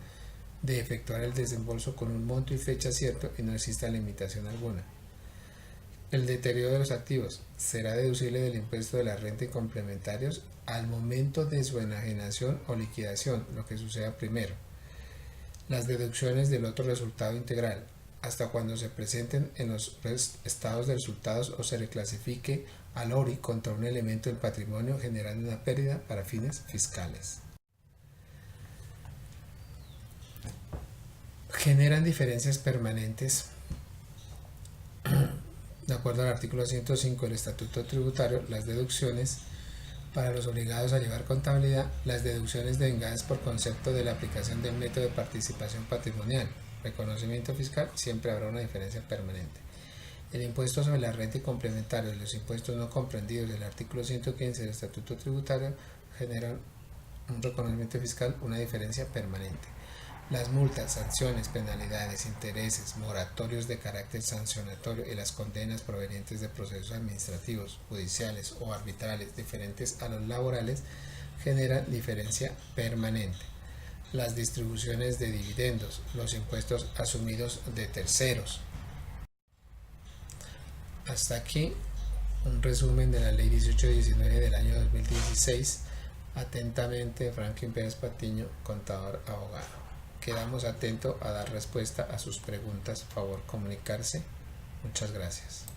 de efectuar el desembolso con un monto y fecha cierto y no exista limitación alguna. El deterioro de los activos será deducible del impuesto de la renta y complementarios al momento de su enajenación o liquidación, lo que suceda primero. Las deducciones del otro resultado integral, hasta cuando se presenten en los estados de resultados o se reclasifique al ORI contra un elemento del patrimonio generando una pérdida para fines fiscales. Generan diferencias permanentes. De acuerdo al artículo 105 del Estatuto Tributario, las deducciones para los obligados a llevar contabilidad, las deducciones devengadas por concepto de la aplicación del método de participación patrimonial, reconocimiento fiscal, siempre habrá una diferencia permanente. El impuesto sobre la renta y complementario y los impuestos no comprendidos del artículo 115 del Estatuto Tributario generan un reconocimiento fiscal, una diferencia permanente. Las multas, sanciones, penalidades, intereses, moratorios de carácter sancionatorio y las condenas provenientes de procesos administrativos, judiciales o arbitrales diferentes a los laborales generan diferencia permanente. Las distribuciones de dividendos, los impuestos asumidos de terceros. Hasta aquí un resumen de la Ley 1819 del año 2016. Atentamente, Franklin Pérez Patiño, contador, abogado. Quedamos atentos a dar respuesta a sus preguntas. Por favor, comunicarse. Muchas gracias.